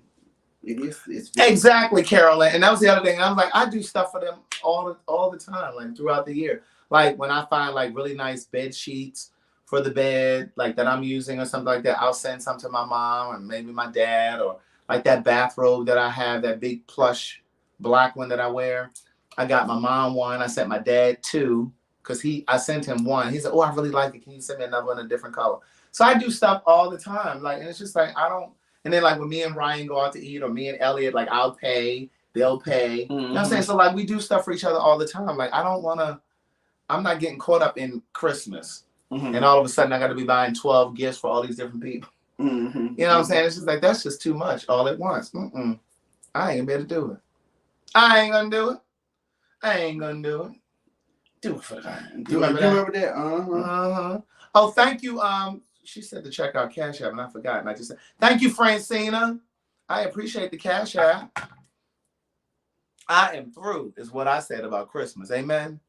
It is. It's exactly, Carolyn. And that was the other thing. And I was like, I do stuff for them all the time, like throughout the year. Like when I find like really nice bed sheets for the bed, like that I'm using or something like that, I'll send some to my mom or maybe my dad, or like that bathrobe that I have, that big plush black one that I wear. I got my mom one. I sent my dad 2 because I sent him one. He said, oh, I really like it. Can you send me another one in a different color? So I do stuff all the time. Like, and it's just like, I don't. And then like when me and Ryan go out to eat, or me and Elliot, like I'll pay, they'll pay. You know what I'm saying? So like we do stuff for each other all the time. Like I'm not getting caught up in Christmas. And all of a sudden I got to be buying 12 gifts for all these different people. You know what I'm saying? It's just like, that's just too much all at once. I ain't gonna be able to do it. I ain't gonna do it. Do it for the time. You remember that? Oh, thank you. She said to check out Cash App, and I forgot. And I just said, thank you, Francina. I appreciate the Cash App. I am through, is what I said about Christmas. Amen.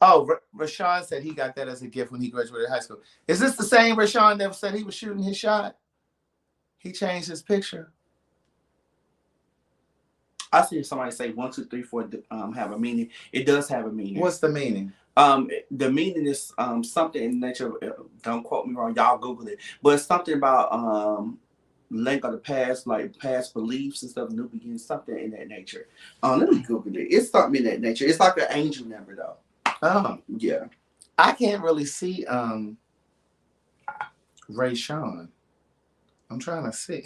Oh, Rashawn said he got that as a gift when he graduated high school. Is this the same Rashawn that said he was shooting his shot? He changed his picture. I see somebody say 1, 2, 3, 4 have a meaning. It does have a meaning. What's the meaning? The meaning is something in nature. Don't quote me wrong. Y'all Google it. But it's something about link of the past, like past beliefs and stuff, new beginnings, something in that nature. Let me Google it. It's something in that nature. It's like an angel number though. Oh yeah. I can't really see Ray Sean. I'm trying to see.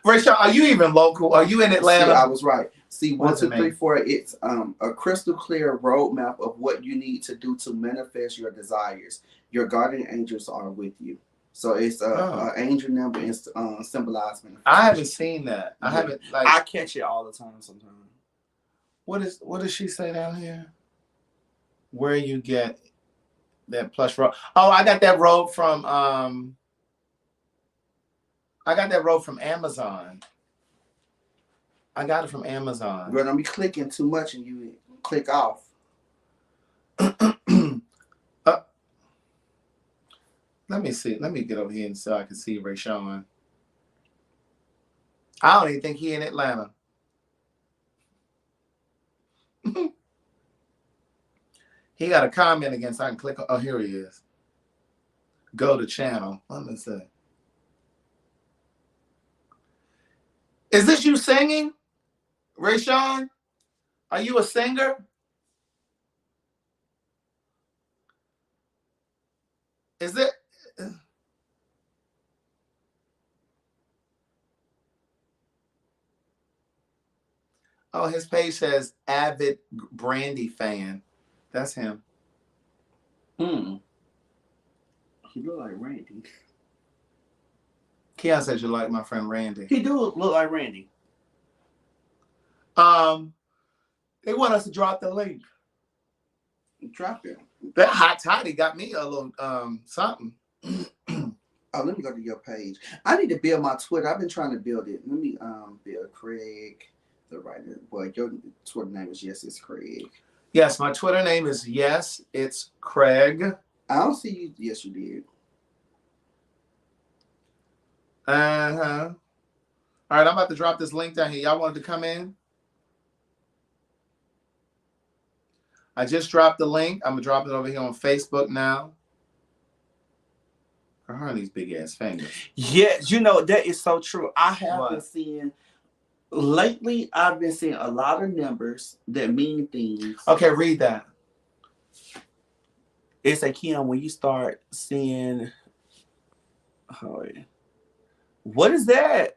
Ray Sean, are you even local? Are you in Atlanta? See, I was right. See, 1, 2, 3, 4. It's a crystal clear roadmap of what you need to do to manifest your desires. Your guardian angels are with you. So it's a angel number and symbolizing. I haven't seen that. I haven't. Like, I catch it all the time. Sometimes. What does she say down here? Where you get that plush robe? Oh, I got that robe from Amazon. I got it from Amazon. Girl, don't be clicking too much and you click off. Let me see. Let me get over here so I can see Ray Sean. I don't even think he in Atlanta. He got a comment again, so I can click on. Oh, here he is. Go to channel. Let me see. Is this you singing, Rayshawn? Are you a singer? Is it? Oh, his page says avid Brandy fan. That's him. He look like Randy. Keon says you like my friend Randy. He do look like Randy. They want us to drop the link. Drop it. That hot toddy got me a little something. Oh, let me go to your page. I need to build my Twitter. I've been trying to build it. Let me build Craig, the writer. Boy, your Twitter name is Yes, it's Craig. Yes, my Twitter name is Yes, it's Craig. I don't see you. Yes, you did. Uh-huh. All right, I'm about to drop this link down here. Y'all wanted to come in? I just dropped the link. I'm going to drop it over here on Facebook now. Her and these big ass fingers. Yeah, you know, that is so true. I have been seeing, lately, I've been seeing a lot of numbers that mean things. Okay, read that. It's a Keon, when you start seeing, what is that?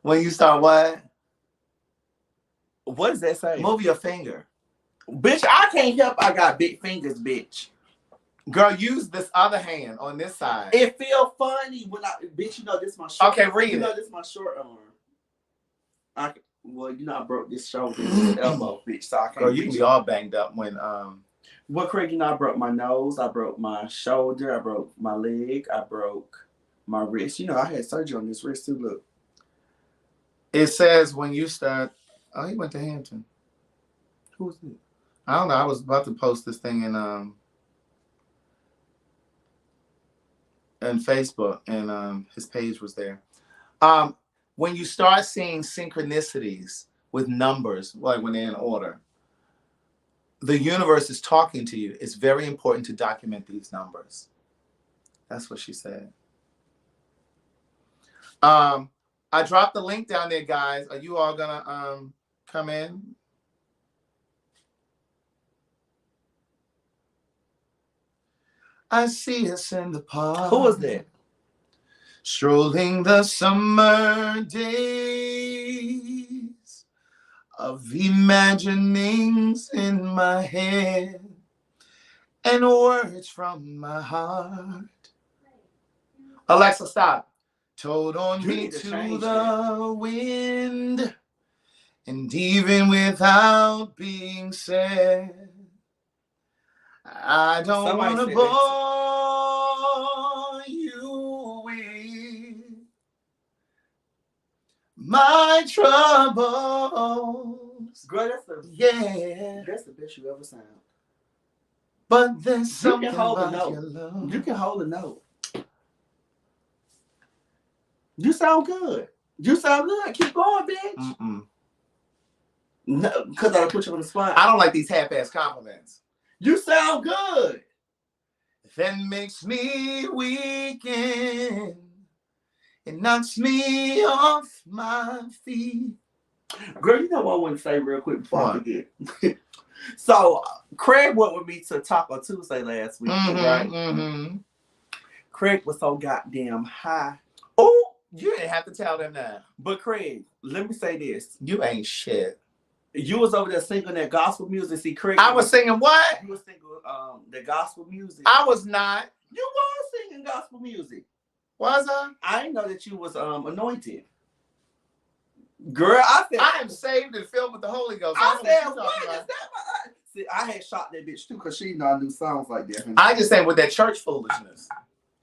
When you start what? What does that say? Move your finger. Bitch, I can't help. I got big fingers, bitch. Girl, use this other hand on this side. It feel funny when bitch, you know this my short. Okay, read it. You know this my short arm. Well, you know I broke this shoulder, this elbow, bitch. So I can't. Girl, you can be all banged up when Well, Craig, you know I broke my nose, I broke my shoulder, I broke my leg, I broke my wrist. You know I had surgery on this wrist too. Look. It says when you start. Oh, he went to Hampton. Who's it? I don't know. I was about to post this thing in Facebook, and his page was there. When you start seeing synchronicities with numbers, like when they're in order, the universe is talking to you. It's very important to document these numbers. That's what she said. I dropped the link down there, guys. Are you all gonna come in? I see us in the park. Who is that? Strolling the summer days of imaginings in my head and words from my heart. Alexa, stop. Told on me to the wind, and even without being said, I don't want to bore you with my troubles. Girl, that's the best you ever sound. But there's something you can hold about a note. your love. You can hold a note. You sound good. You sound good. Keep going, bitch. No, because I put you on the spot. I don't like these half-ass compliments. You sound good. That makes me weaken. It knocks me off my feet. Girl, you know what I want to say real quick before I forget. So, Craig went with me to Taco Tuesday last week, right? Craig was so goddamn high. Oh, you didn't have to tell them that. But Craig, let me say this. You ain't shit. You was over there singing that gospel music. See, Craig. I was singing what? You was singing the gospel music. I was not. You were singing gospel music. Was I? I didn't know that you was anointed. Girl, I said I am saved and filled with the Holy Ghost. I said, what is that? See, I had shot that bitch too because she know I knew songs like that. I just saying with that church foolishness.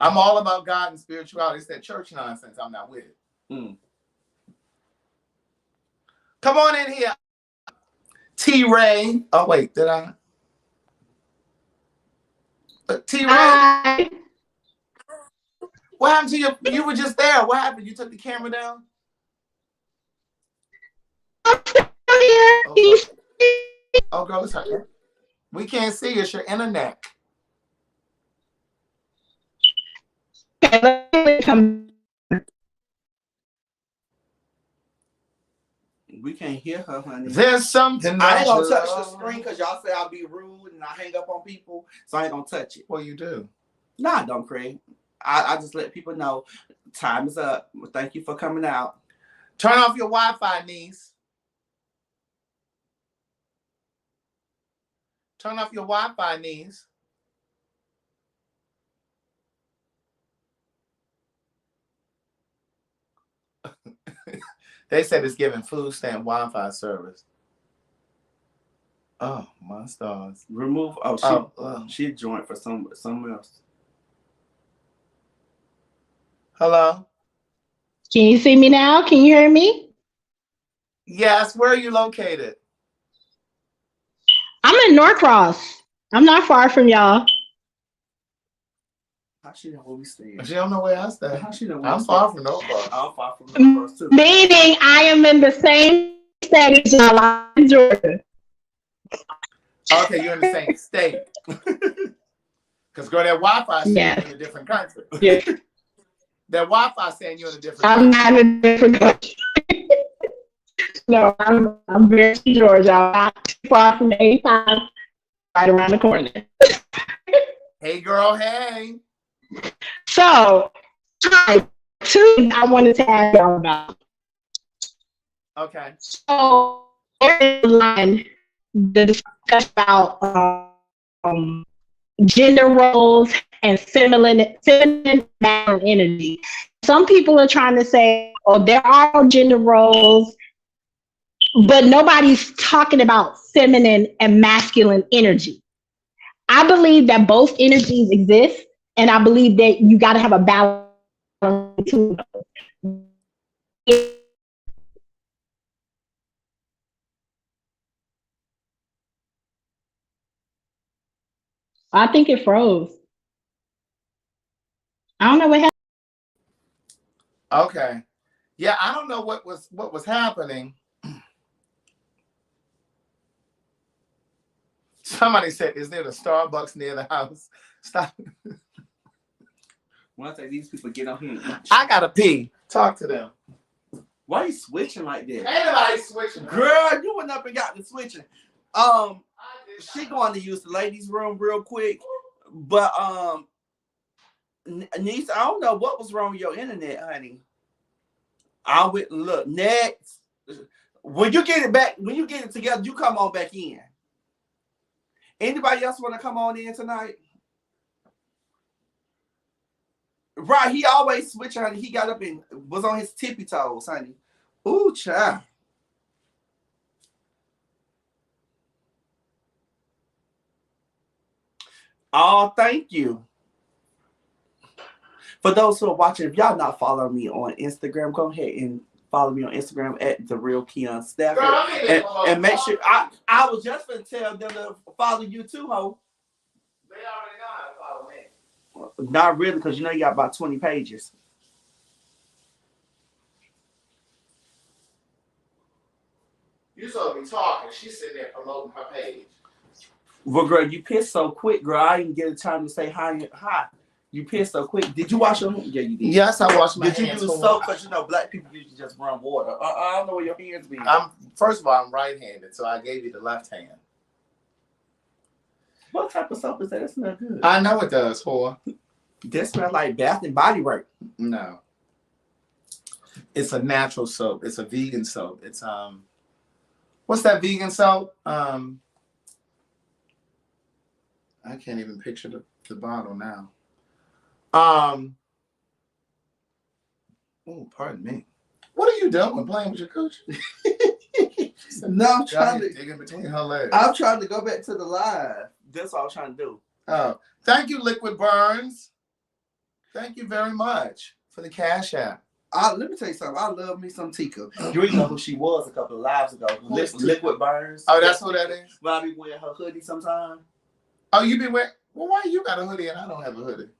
I'm all about God and spirituality. It's that church nonsense I'm not with. Come on in here. T-Ray. Oh, wait, did I? T-Ray. Hi. What happened to you? You were just there. What happened? You took the camera down? Oh, girl, it's her. We can't see you. It's your internet. Okay, let me come. We can't hear her, honey. There's something I ain't gonna that touch you the screen because y'all say I'll be rude and I hang up on people, so I ain't gonna touch it. Well, you do. Nah, don't, Craig. I just let people know time is up. Well, thank you for coming out. Turn off your Wi-Fi, niece. Turn off your Wi-Fi, niece. They said it's giving food stamp Wi-Fi service. Oh, my stars. Remove. She joined for someone else. Hello? Can you see me now? Can you hear me? Yes, where are you located? I'm in Norcross. I'm not far from y'all. How she know where we stay? She don't know where I stay. How she know? I'm far from Norcross. I'm far from Norcross too. Meaning I am in the same state as y'all in Georgia. Okay, you're in the same state. Because, girl, that Wi-Fi saying you're in a different country. Yeah. That Wi-Fi saying you're in a different I'm country. not in a different country. No, I'm very in Georgia. I'm not too far from 85, right around the corner. Hey, girl, hey. So, two I wanted to ask y'all about. Okay. So, the discussion about gender roles and feminine masculine energy. Some people are trying to say, oh, there are no gender roles, but nobody's talking about feminine and masculine energy. I believe that both energies exist, and I believe that you got to have a balance between them. I think it froze. I don't know what happened. Okay. Yeah, I don't know what was happening. Somebody said, is there a Starbucks near the house? Stop. When I say these people get on here, I gotta pee. Talk to them. Why are you switching like that? Ain't nobody switching. Girl, you went up and got the switching. She going to use the ladies' room real quick, but niece, I don't know what was wrong with your internet, honey. I would look next. When you get it back, when you get it together, you come on back in. Anybody else want to come on in tonight? Right, he always switch, honey. He got up and was on his tippy toes, honey. Ooh, child. Oh, thank you. For those who are watching, if y'all not following me on Instagram, go ahead and follow me on Instagram at the real KeonStafford. And make sure I was just gonna tell them to follow you too, ho. They already know how to follow me. Not really, because you know you got about 20 pages. You supposed to be talking. She's sitting there promoting her page. Well, girl, you pissed so quick, girl. I didn't get a time to say hi. You pissed so quick. Did you wash your hands? Yeah, you did. Yes, I washed my hands. Did you use soap? Because you know black people usually just run water. I don't know where your hands be. First of all, I'm right-handed, so I gave you the left hand. What type of soap is that? That smells good. I know it does, whore. That smells like Bath and Body Works. No. It's a natural soap. It's a vegan soap. It's what's that vegan soap? I can't even picture the bottle now. Oh, pardon me. What are you doing? Playing with your coochie? No, I'm trying to dig in between her legs. I'm trying to go back to the live. That's what I was trying to do. Oh, thank you, Liquid Burns. Thank you very much for the Cash App. Let me tell you something. I love me some Tika. You even know who she was a couple of lives ago. Liquid Burns. Oh, that's who that is? But I be wearing her hoodie sometimes. Oh, you be wearing? Well, why you got a hoodie and I don't have a hoodie?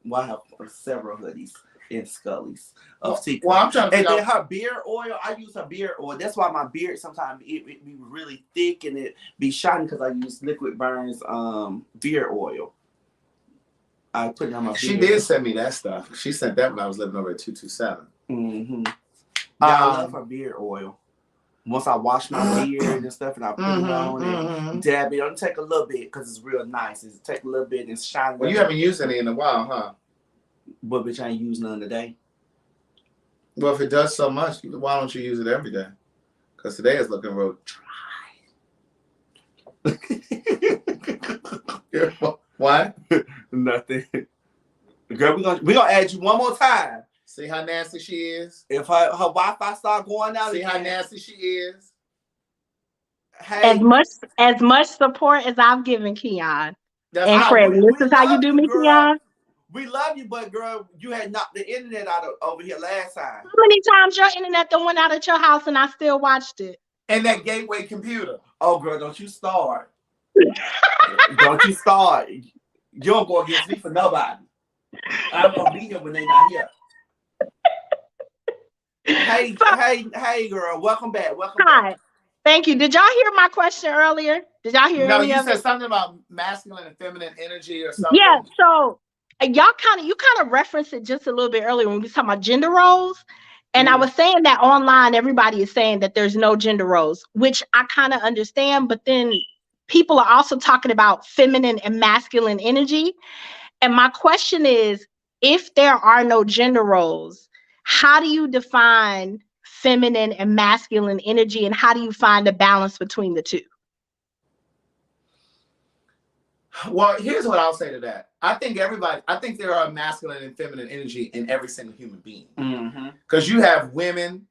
Well, I have several hoodies in Scully's of Tika. Well, I'm trying to. And then her beard oil, I use her beard oil. That's why my beard sometimes it be really thick and it be shiny because I use Liquid Burns beard oil. I put it on my She beard. did send me that stuff. She sent that when I was living over at 227. Mm-hmm. I love her beard oil. Once I wash my beard and stuff, and I put it on and dab it, I'll take a little bit because it's real nice. It's take a little bit and shine. Well, you haven't used any in a while, huh? But bitch, I ain't used none today. Well, if it does so much, why don't you use it every day? Because today is looking real dry. What? Nothing. Girl, we gonna add you one more time. See how nasty she is? If her Wi-Fi start going out, see how nasty she is? Hey, as much support as I've given Keon. That's and Craig, this is how you do me, girl. Keon. We love you, but girl, you had knocked the internet out over here last time. How many times your internet done went out at your house and I still watched it? And that gateway computer. Oh, girl, don't you start. Don't you start. You don't go against me for nobody. I'm gonna be here when they not here. Hey, girl, welcome back. Welcome back. Thank you. Did y'all hear my question earlier? Did y'all hear? No, you said something about masculine and feminine energy or something. Yeah. So you kind of referenced it just a little bit earlier when we were talking about gender roles. And I was saying that online, everybody is saying that there's no gender roles, which I kind of understand. But then people are also talking about feminine and masculine energy. And my question is, if there are no gender roles, how do you define feminine and masculine energy, and how do you find a balance between the two? Well, here's what I'll say to that. I think there are masculine and feminine energy in every single human being. Because you have women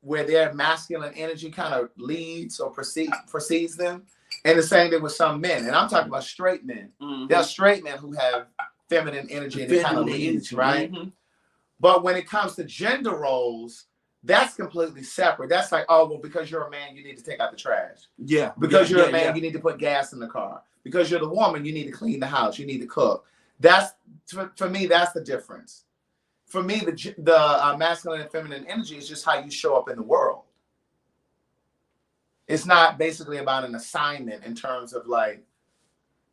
where their masculine energy kind of leads or precedes them. And the same thing with some men. And I'm talking about straight men. There are straight men who have feminine energy and it kind of leads, right? But when it comes to gender roles, that's completely separate. That's like, oh, well, because you're a man, you need to take out the trash. Yeah. Because you're a man, you need to put gas in the car. Because you're the woman, you need to clean the house. You need to cook. That's, for me, that's the difference. For me, the masculine and feminine energy is just how you show up in the world. It's not basically about an assignment in terms of like,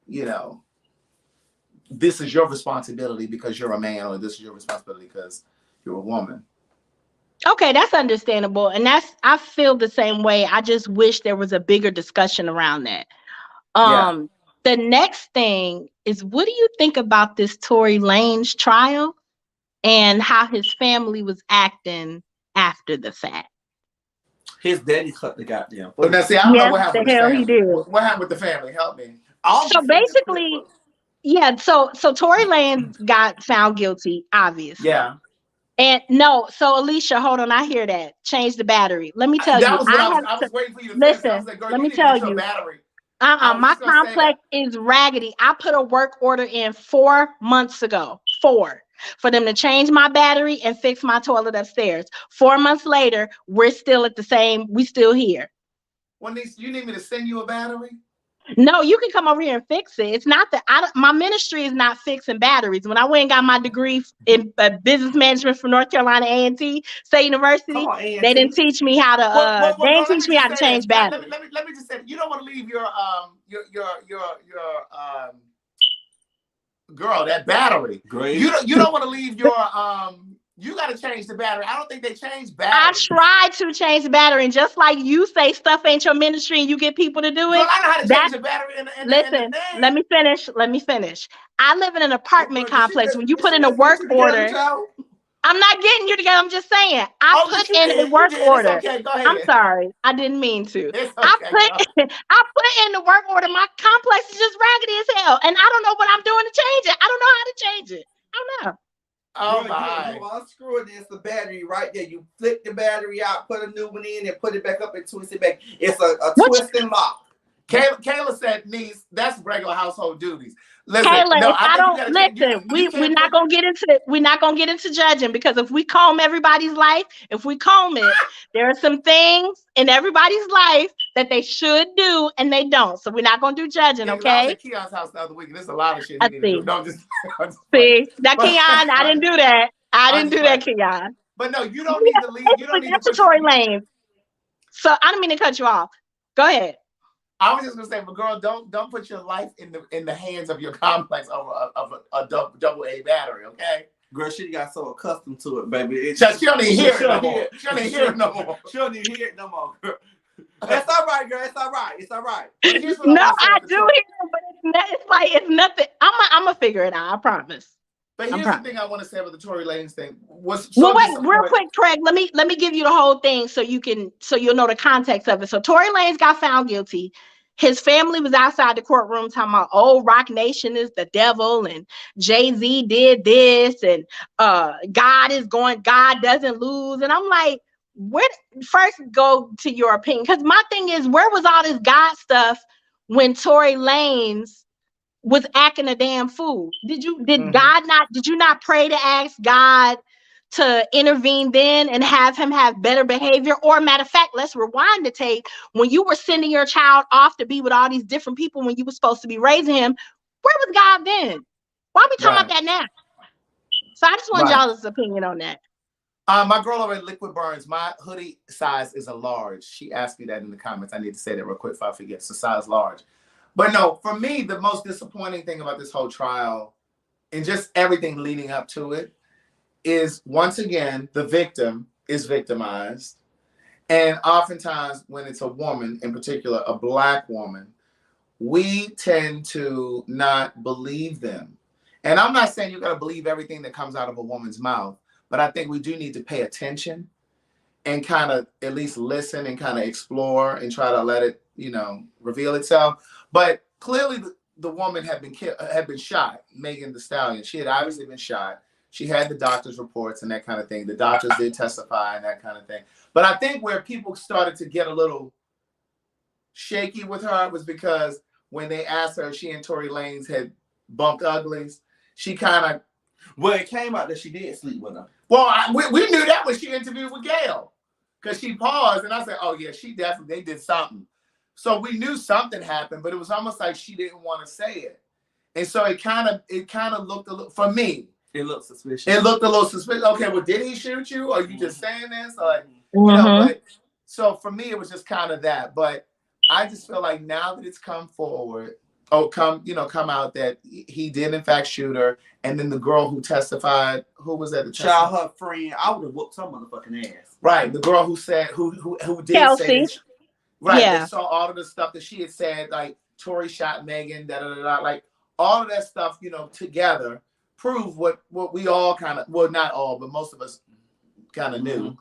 you know, this is your responsibility because you're a man, or this is your responsibility because you're a woman. Okay, that's understandable. And I feel the same way. I just wish there was a bigger discussion around that. The next thing is, what do you think about this Tory Lanez trial and how his family was acting after the fact? His daddy cut the goddamn. But now, see, I don't know what happened with the family. He did. What happened with the family? Help me. So basically, so Tory Lanez got found guilty, obviously. Yeah. And no, so Alicia, hold on, I hear that. Change the battery. Let me tell you. I was waiting for you to listen. I was like, girl, let me tell you. My complex is raggedy. I put a work order in 4 months ago. 4. For them to change my battery and fix my toilet upstairs. 4 months later, we're still at the same. We still here. Well, you need me to send you a battery? No, you can come over here and fix it. It's not that my ministry is not fixing batteries. When I went and got my degree in business management from North Carolina A&T State University, they didn't teach me how to. They didn't teach me how to change batteries. Let me just say, you don't want to leave your girl that battery. Great. You don't want to leave your You got to change the battery. I don't think they change batteries. I tried to change the battery, and just like you say stuff ain't your ministry and you get people to do it. Well, I know how to change the battery listen, let me finish. I live in an apartment complex. When you put in a work order, I'm not getting you together. I'm just saying. I put in a work order. Okay, go ahead. I'm sorry. I didn't mean to. Okay, I put in the work order. My complex is just raggedy as hell, and I don't know what I'm doing to change it. I don't know how to change it. I don't know. Oh my! You unscrew it. It's the battery right there. You flip the battery out, put a new one in, and put it back up and twist it back. It's a twist and lock. Kayla said, "Niece, that's regular household duties." Listen, Kayla, no, if I don't listen, we're not gonna get into judging, because if we comb everybody's life, if we comb it, there are some things in everybody's life that they should do and they don't. So we're not gonna do judging, okay? I was at Keon's house the other week. There's a lot of shit he need to do. No, just see that, Keon. I didn't do that. I didn't do that, Keon. But no, you don't need to leave. You don't need to Tory Lanez. So I don't mean to cut you off. Go ahead. I was just gonna say, but girl, don't put your life in the hands of your complex over a double A battery, okay? Girl, she got so accustomed to it, baby. She don't even hear it no more. She don't even hear it no more. She don't even hear it no more, girl. It's all right, girl. It's all right. It's all right. But here's what No, I I do hear it, but it's like it's nothing. I'm gonna figure it out. I promise. But here's the thing I want to say about the Tory Lanez thing. Wait, real quick, Craig. Let me give you the whole thing so you'll know the context of it. So Tory Lanez got found guilty. His family was outside the courtroom talking about, oh, Rock Nation is the devil, and Jay-Z did this, and God doesn't lose. And I'm like, first go to your opinion, because my thing is, where was all this God stuff when Tory Lanez was acting a damn fool? Did you not pray to ask God to intervene then and have him have better behavior? Or matter of fact, let's rewind the tape. When you were sending your child off to be with all these different people when you were supposed to be raising him, where was God then? Why are we talking about that now? So I just want y'all's opinion on that. My girl over at Liquid Burns, my hoodie size is a large. She asked me that in the comments. I need to say that real quick before I forget. It's a size large. But no, for me, the most disappointing thing about this whole trial and just everything leading up to it is, once again, the victim is victimized. And oftentimes when it's a woman, in particular, a Black woman, we tend to not believe them. And I'm not saying you got to believe everything that comes out of a woman's mouth, but I think we do need to pay attention and kind of at least listen and kind of explore and try to let it, reveal itself. But clearly the woman had been shot, Megan Thee Stallion. She had obviously been shot. She had the doctor's reports and that kind of thing. The doctors did testify and that kind of thing. But I think where people started to get a little shaky with her was because when they asked her if she and Tory Lanez had bumped uglies, she kind of... Well, it came out that she did sleep with him. Well, we knew that when she interviewed with Gail. Because she paused and I said, oh yeah, they did something. So we knew something happened, but it was almost like she didn't want to say it. And so it kind of looked a little, for me, it looked suspicious. It looked a little suspicious. Okay, well, did he shoot you? Or are you just saying this? Like, but so for me, it was just kind of that. But I just feel like now that it's come out that he did in fact shoot her, and then the girl who testified, who was that? The childhood friend. I would have whooped some motherfucking ass. Right, the girl who said who did Kelsey. say this. Right, they saw all of the stuff that she had said, like Tory shot Megan, like all of that stuff, together prove what we all kind of, well, not all, but most of us kind of knew.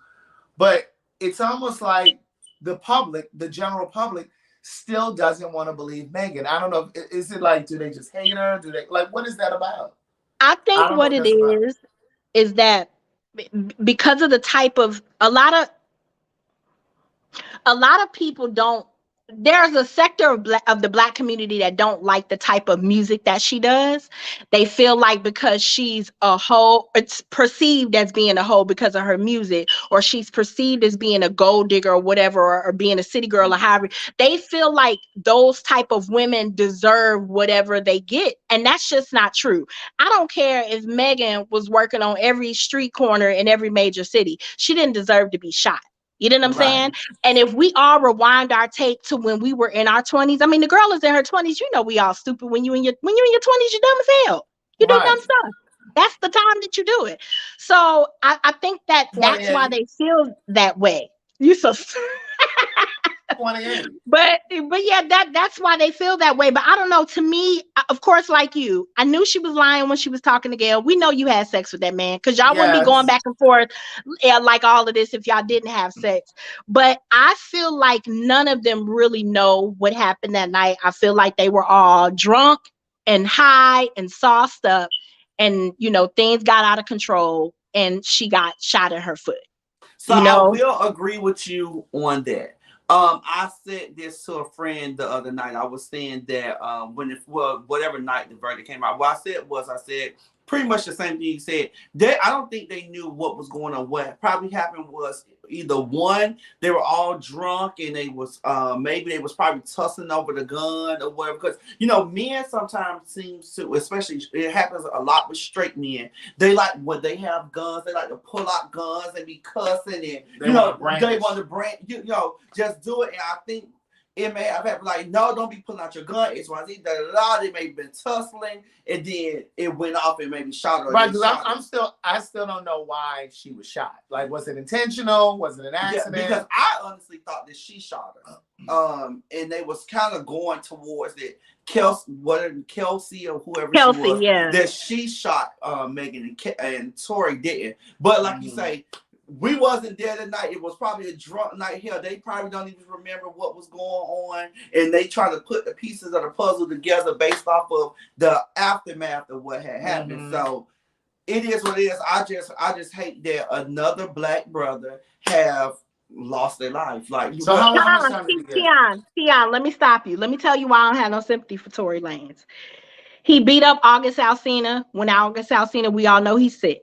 But it's almost like the public, the general public, still doesn't want to believe Megan. I don't know. Is it like, do they just hate her? Do they what is that about? I think what it is that because of the type of a lot of people don't. There's a sector of the Black community that don't like the type of music that she does. They feel like because she's a hoe, it's perceived as being a hoe because of her music, or she's perceived as being a gold digger or whatever, or being a city girl or however. They feel like those type of women deserve whatever they get. And that's just not true. I don't care if Megan was working on every street corner in every major city. She didn't deserve to be shot. You know what I'm saying? And if we all rewind our tape to when we were in our 20s, I mean, the girl is in her 20s. We all stupid. When you're in your 20s, you're dumb as hell. You do dumb stuff. That's the time that you do it. So I think that's why they feel that way. You so 28. But yeah, that's why they feel that way. But I don't know. To me, of course, like you, I knew she was lying when she was talking to Gail. We know you had sex with that man, because y'all wouldn't be going back and forth like all of this if y'all didn't have sex. But I feel like none of them really know what happened that night. I feel like they were all drunk and high and sauced up, and things got out of control, and she got shot in her foot. So I will agree with you on that. I said this to a friend the other night. I was saying that whatever night the verdict came out, what I said pretty much the same thing you said. I don't think they knew what was going on. What probably happened was either one, they were all drunk and they was maybe they was probably tussling over the gun or whatever. Because men sometimes seems to, especially it happens a lot with straight men. They like when they have guns, they like to pull out guns and be cussing and they want to brand, just do it. And I think it may have happened like, no, don't be pulling out your gun. It's why they may have been tussling, and then it went off and maybe shot her. Right, because I still don't know why she was shot. Like, was it intentional? Was it an accident? Yeah, because I honestly thought that she shot her. And they was kind of going towards it. Kelsey or whoever she was, that she shot Megan and Tori didn't. But like you say, we wasn't there that night. It was probably a drunk night here. They probably don't even remember what was going on, and they try to put the pieces of the puzzle together based off of the aftermath of what had happened. So it is what it is. I just hate that another black brother have lost their life. Like, so how much time did he get? Keon, let me stop you. Let me tell you why I don't have no sympathy for Tory Lanez. He beat up August Alsina. When August Alsina, we all know he's sick.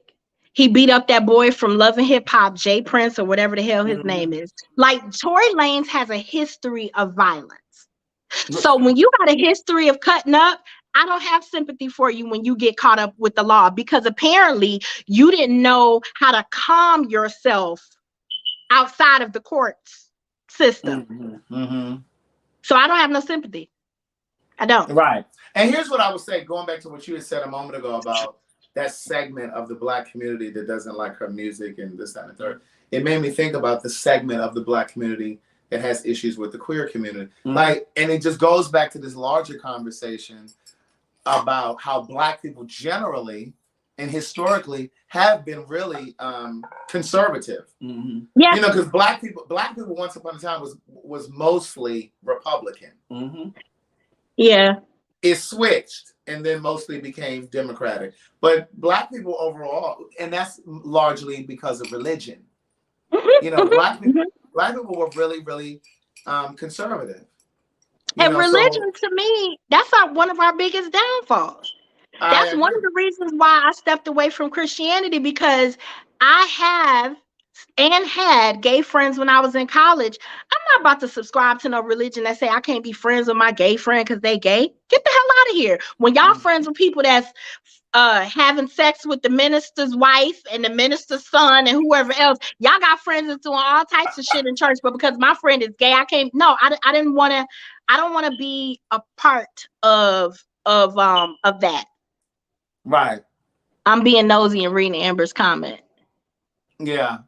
He beat up that boy from Love and Hip Hop, Jay Prince, or whatever the hell his name is. Like, Tory Lanez has a history of violence. So when you got a history of cutting up, I don't have sympathy for you when you get caught up with the law, because apparently you didn't know how to calm yourself outside of the courts system. So I don't have no sympathy. I don't. Right. And here's what I would say, going back to what you had said a moment ago about that segment of the black community that doesn't like her music and this, that, and the third. It made me think about the segment of the black community that has issues with the queer community. Like, and it just goes back to this larger conversation about how black people generally and historically have been really conservative. You know, because black people once upon a time was mostly Republican. Yeah. It switched and then mostly became Democratic. But black people overall, and that's largely because of religion. You know, black people were really, really conservative. And religion, to me, that's one of our biggest downfalls. That's one of the reasons why I stepped away from Christianity, because I have and had gay friends when I was in college. I'm not about to subscribe to no religion that say I can't be friends with my gay friend because they gay. Get the hell out of here. When y'all friends with people that's having sex with the minister's wife and the minister's son and whoever else, y'all got friends that's doing all types of shit in church, but because my friend is gay, I can't. No, I didn't want to. I don't want to be a part of that. Right. I'm being nosy and reading Amber's comment. Yeah,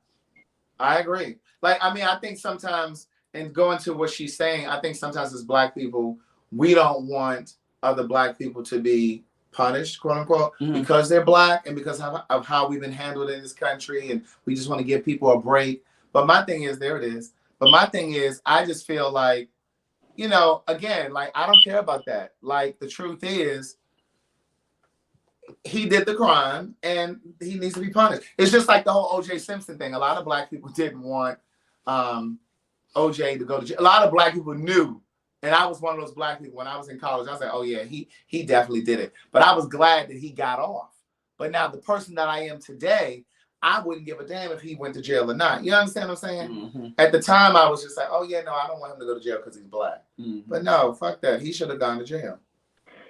I agree. Like, I mean, I think sometimes, and going to what she's saying, I think sometimes as black people, we don't want other black people to be punished, quote unquote, because they're black and because of how we've been handled in this country, and we just want to give people a break. But my thing is, there it is. But my thing is, I just feel like, you know, again, like, I don't care about that. Like, the truth is, he did the crime and he needs to be punished. It's just like the whole O.J. Simpson thing. A lot of black people didn't want O.J. to go to jail. A lot of black people knew. And I was one of those black people when I was in college. I was like, oh yeah, he definitely did it. But I was glad that he got off. But now the person that I am today, I wouldn't give a damn if he went to jail or not. You understand what I'm saying? At the time, I was just like, oh yeah, no, I don't want him to go to jail because he's black. But no, fuck that. He should have gone to jail.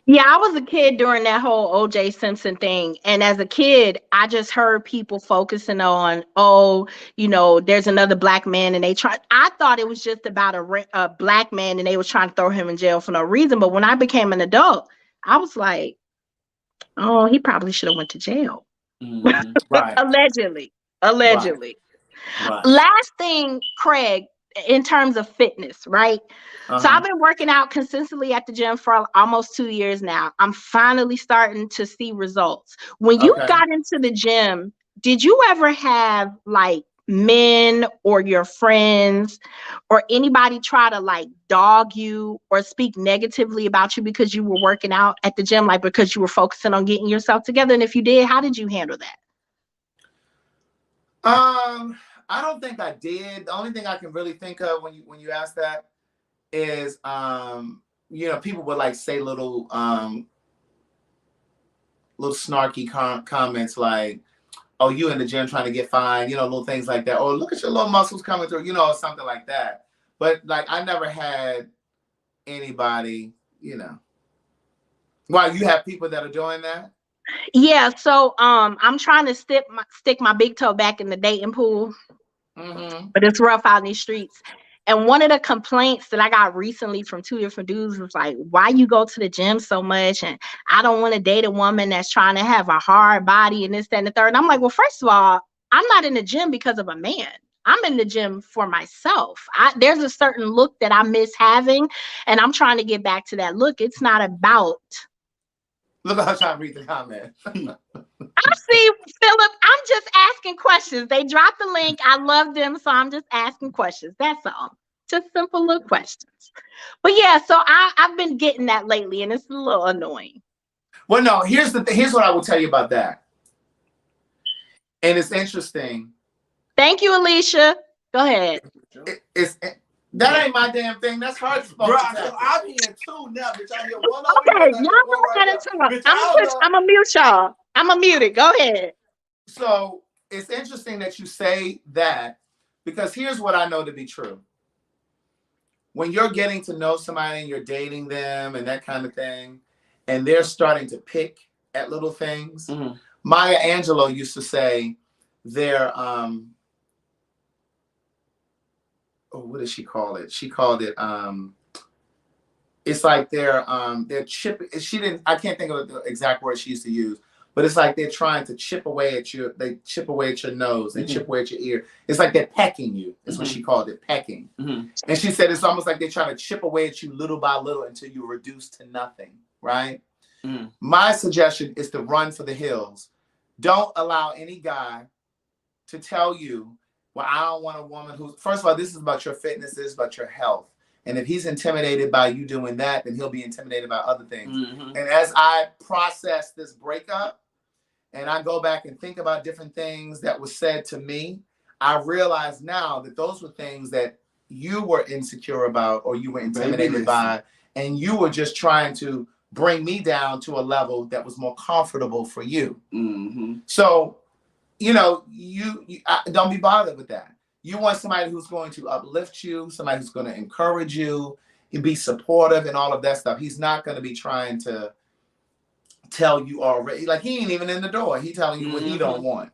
Yeah, I was a kid during that whole O.J. Simpson thing. And as a kid, I just heard people focusing on, oh, you know, there's another black man. And I thought it was just about a black man and they was trying to throw him in jail for no reason. But when I became an adult, I was like, oh, he probably should have went to jail. Right. Allegedly. Right. Last thing, Craig, in terms of fitness, right? So I've been working out consistently at the gym for almost 2 years now. I'm finally starting to see results. When you got into the gym, did you ever have like men or your friends or anybody try to like dog you or speak negatively about you because you were working out at the gym, like because you were focusing on getting yourself together? And if you did, how did you handle that? I don't think I did. The only thing I can really think of when you ask that is, you know, people would like say little snarky comments like, oh, you in the gym trying to get fine, you know, little things like that. Or look at your little muscles coming through, you know, or something like that. But like, I never had anybody, you know. Why, you have people that are doing that? Yeah, so I'm trying to stick my big toe back in the dating pool, but it's rough out in these streets. And one of the complaints that I got recently from 2 different dudes was like, why you go to the gym so much? And I don't want to date a woman that's trying to have a hard body and this, that, and the third. And I'm like, well, first of all, I'm not in the gym because of a man. I'm in the gym for myself. There's a certain look that I miss having, and I'm trying to get back to that look. It's not about. Look at her trying to read the comment. I see, Philip. I'm just asking questions. They dropped the link. I love them, so I'm just asking questions. That's all. Just simple little questions. But yeah, so I've been getting that lately, and it's a little annoying. Well, no. Here's what I will tell you about that, and it's interesting. Thank you, Alicia. Go ahead. That ain't my damn thing. That's hard to Bro, I'm here too now, bitch. I hear one over Okay, here. y'all go ahead and talk. I'm gonna mute y'all. I'm gonna mute it. Go ahead. So it's interesting that you say that, because here's what I know to be true. When you're getting to know somebody and you're dating them and that kind of thing, and they're starting to pick at little things, Maya Angelou used to say they're what did she call it? She called it it's like they're chipping. I can't think of the exact word she used to use, but it's like they're trying to chip away at you. They chip away at your nose. They chip away at your ear. It's like they're pecking you. Is what she called it, pecking. And she said it's almost like they're trying to chip away at you little by little until you reduce to nothing. Right. My suggestion is to run for the hills. Don't allow any guy to tell you, well, I don't want a woman who, first of all, this is about your fitness, this is about your health. And if he's intimidated by you doing that, then he'll be intimidated by other things. And as I process this breakup and I go back and think about different things that were said to me, I realize now that those were things that you were insecure about or you were intimidated by, and you were just trying to bring me down to a level that was more comfortable for you. So, you know, you don't be bothered with that. You want somebody who's going to uplift you, somebody who's going to encourage you, and be supportive and all of that stuff. He's not going to be trying to tell you already. Like, he ain't even in the door. He telling you what he don't want.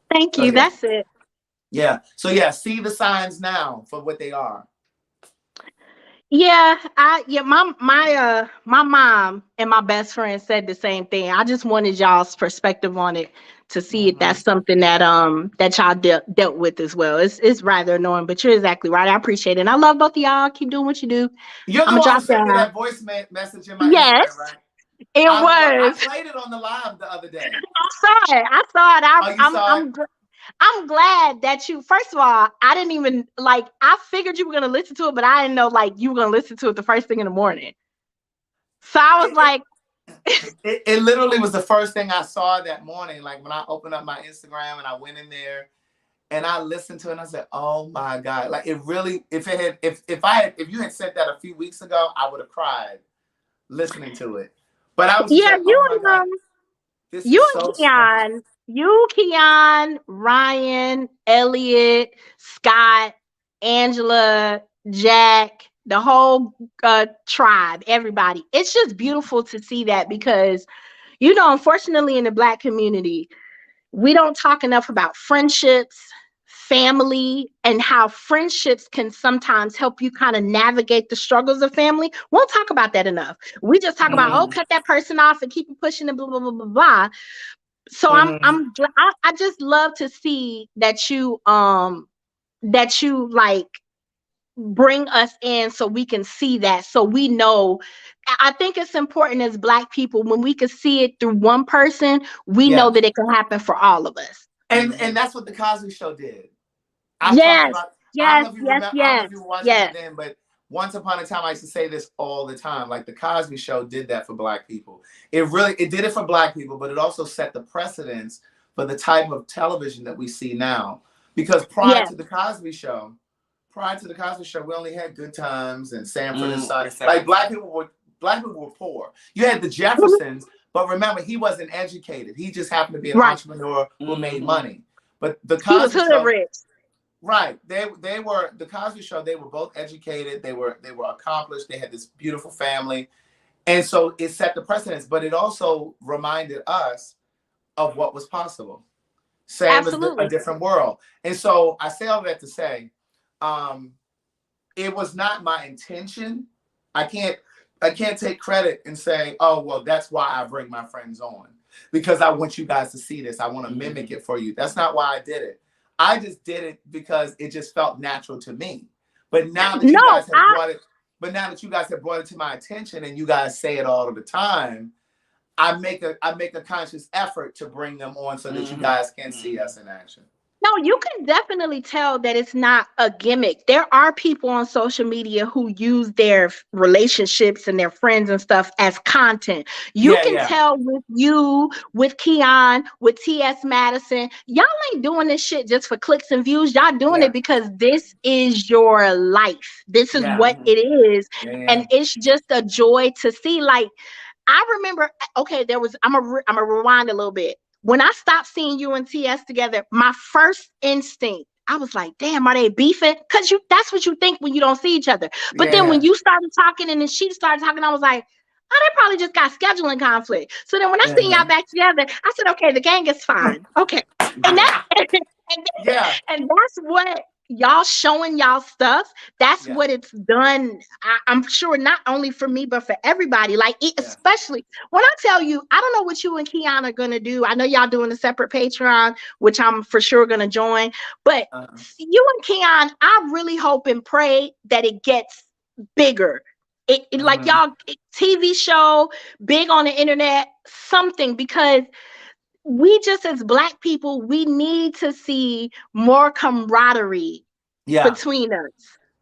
Thank you. That's it. Yeah. So yeah, see the signs now for what they are. Yeah, my mom and my best friend said the same thing. I just wanted y'all's perspective on it to see if that's something that that y'all dealt with as well. It's rather annoying, but you're exactly right. I appreciate it. And I love both of y'all. Keep doing what you do. You're the one who sent me that voice message in my Instagram, right? It was. I played it on the live the other day. I saw it. I'm glad that you, first of all, I didn't even, like, I figured you were going to listen to it, but I didn't know, like, you were going to listen to it the first thing in the morning. So I was like. It literally was the first thing I saw that morning. Like, when I opened up my Instagram and I went in there and I listened to it and I said, oh my God. Like, it really, if you had said that a few weeks ago, I would have cried listening to it. But I was just like, oh my God. You, Keon, Ryan, Elliot, Scott, Angela, Jack, the whole tribe, everybody. It's just beautiful to see that because, you know, unfortunately in the Black community, we don't talk enough about friendships, family, and how friendships can sometimes help you kind of navigate the struggles of family. We won't talk about that enough. We just talk about, oh, cut that person off and keep it pushing and blah, blah, blah, blah, blah. So I just love to see that you like bring us in so we can see that, so we know. I think it's important as Black people, when we can see it through one person, we know that it can happen for all of us. And that's what the Cosby Show did. Yes. I don't know if you were watching it then, but once upon a time, I used to say this all the time. Like, the Cosby Show did that for Black people. It did it for Black people, but it also set the precedence for the type of television that we see now. Because prior to the Cosby Show, we only had Good Times and Sanford and Son. Like, Black people were poor. You had the Jeffersons, but remember, he wasn't educated. He just happened to be an entrepreneur who made money. But the Cosby Show, rich. Right. They were the Cosby Show. They were both educated. They were accomplished. They had this beautiful family. And so it set the precedence, but it also reminded us of what was possible. Same as a different world. And so I say all that to say, it was not my intention. I can't take credit and say, oh, well, that's why I bring my friends on, because I want you guys to see this. I want to mimic it for you. That's not why I did it. I just did it because it just felt natural to me. But now that you guys have brought it, to my attention and you guys say it all of the time, I make a conscious effort to bring them on so that you guys can see us in action. No, you can definitely tell that it's not a gimmick. There are people on social media who use their relationships and their friends and stuff as content. You can tell with you, with Keon, with T.S. Madison, y'all ain't doing this shit just for clicks and views. Y'all doing it because this is your life. This is what it is. And it's just a joy to see. Like, I remember, okay, I'm gonna rewind a little bit. When I stopped seeing you and TS together, my first instinct, I was like, damn, are they beefing? Because that's what you think when you don't see each other. But then when you started talking and then she started talking, I was like, oh, they probably just got scheduling conflict. So then when I seen y'all back together, I said, okay, the gang is fine. Okay. And that's what y'all showing y'all stuff. That's what it's done. I'm sure not only for me, but for everybody. Like, especially when I tell you, I don't know what you and Keon are going to do. I know y'all doing a separate Patreon, which I'm for sure going to join. But you and Keon, I really hope and pray that it gets bigger. Like y'all TV show, big on the internet, something, because we just as Black people, we need to see more camaraderie between us.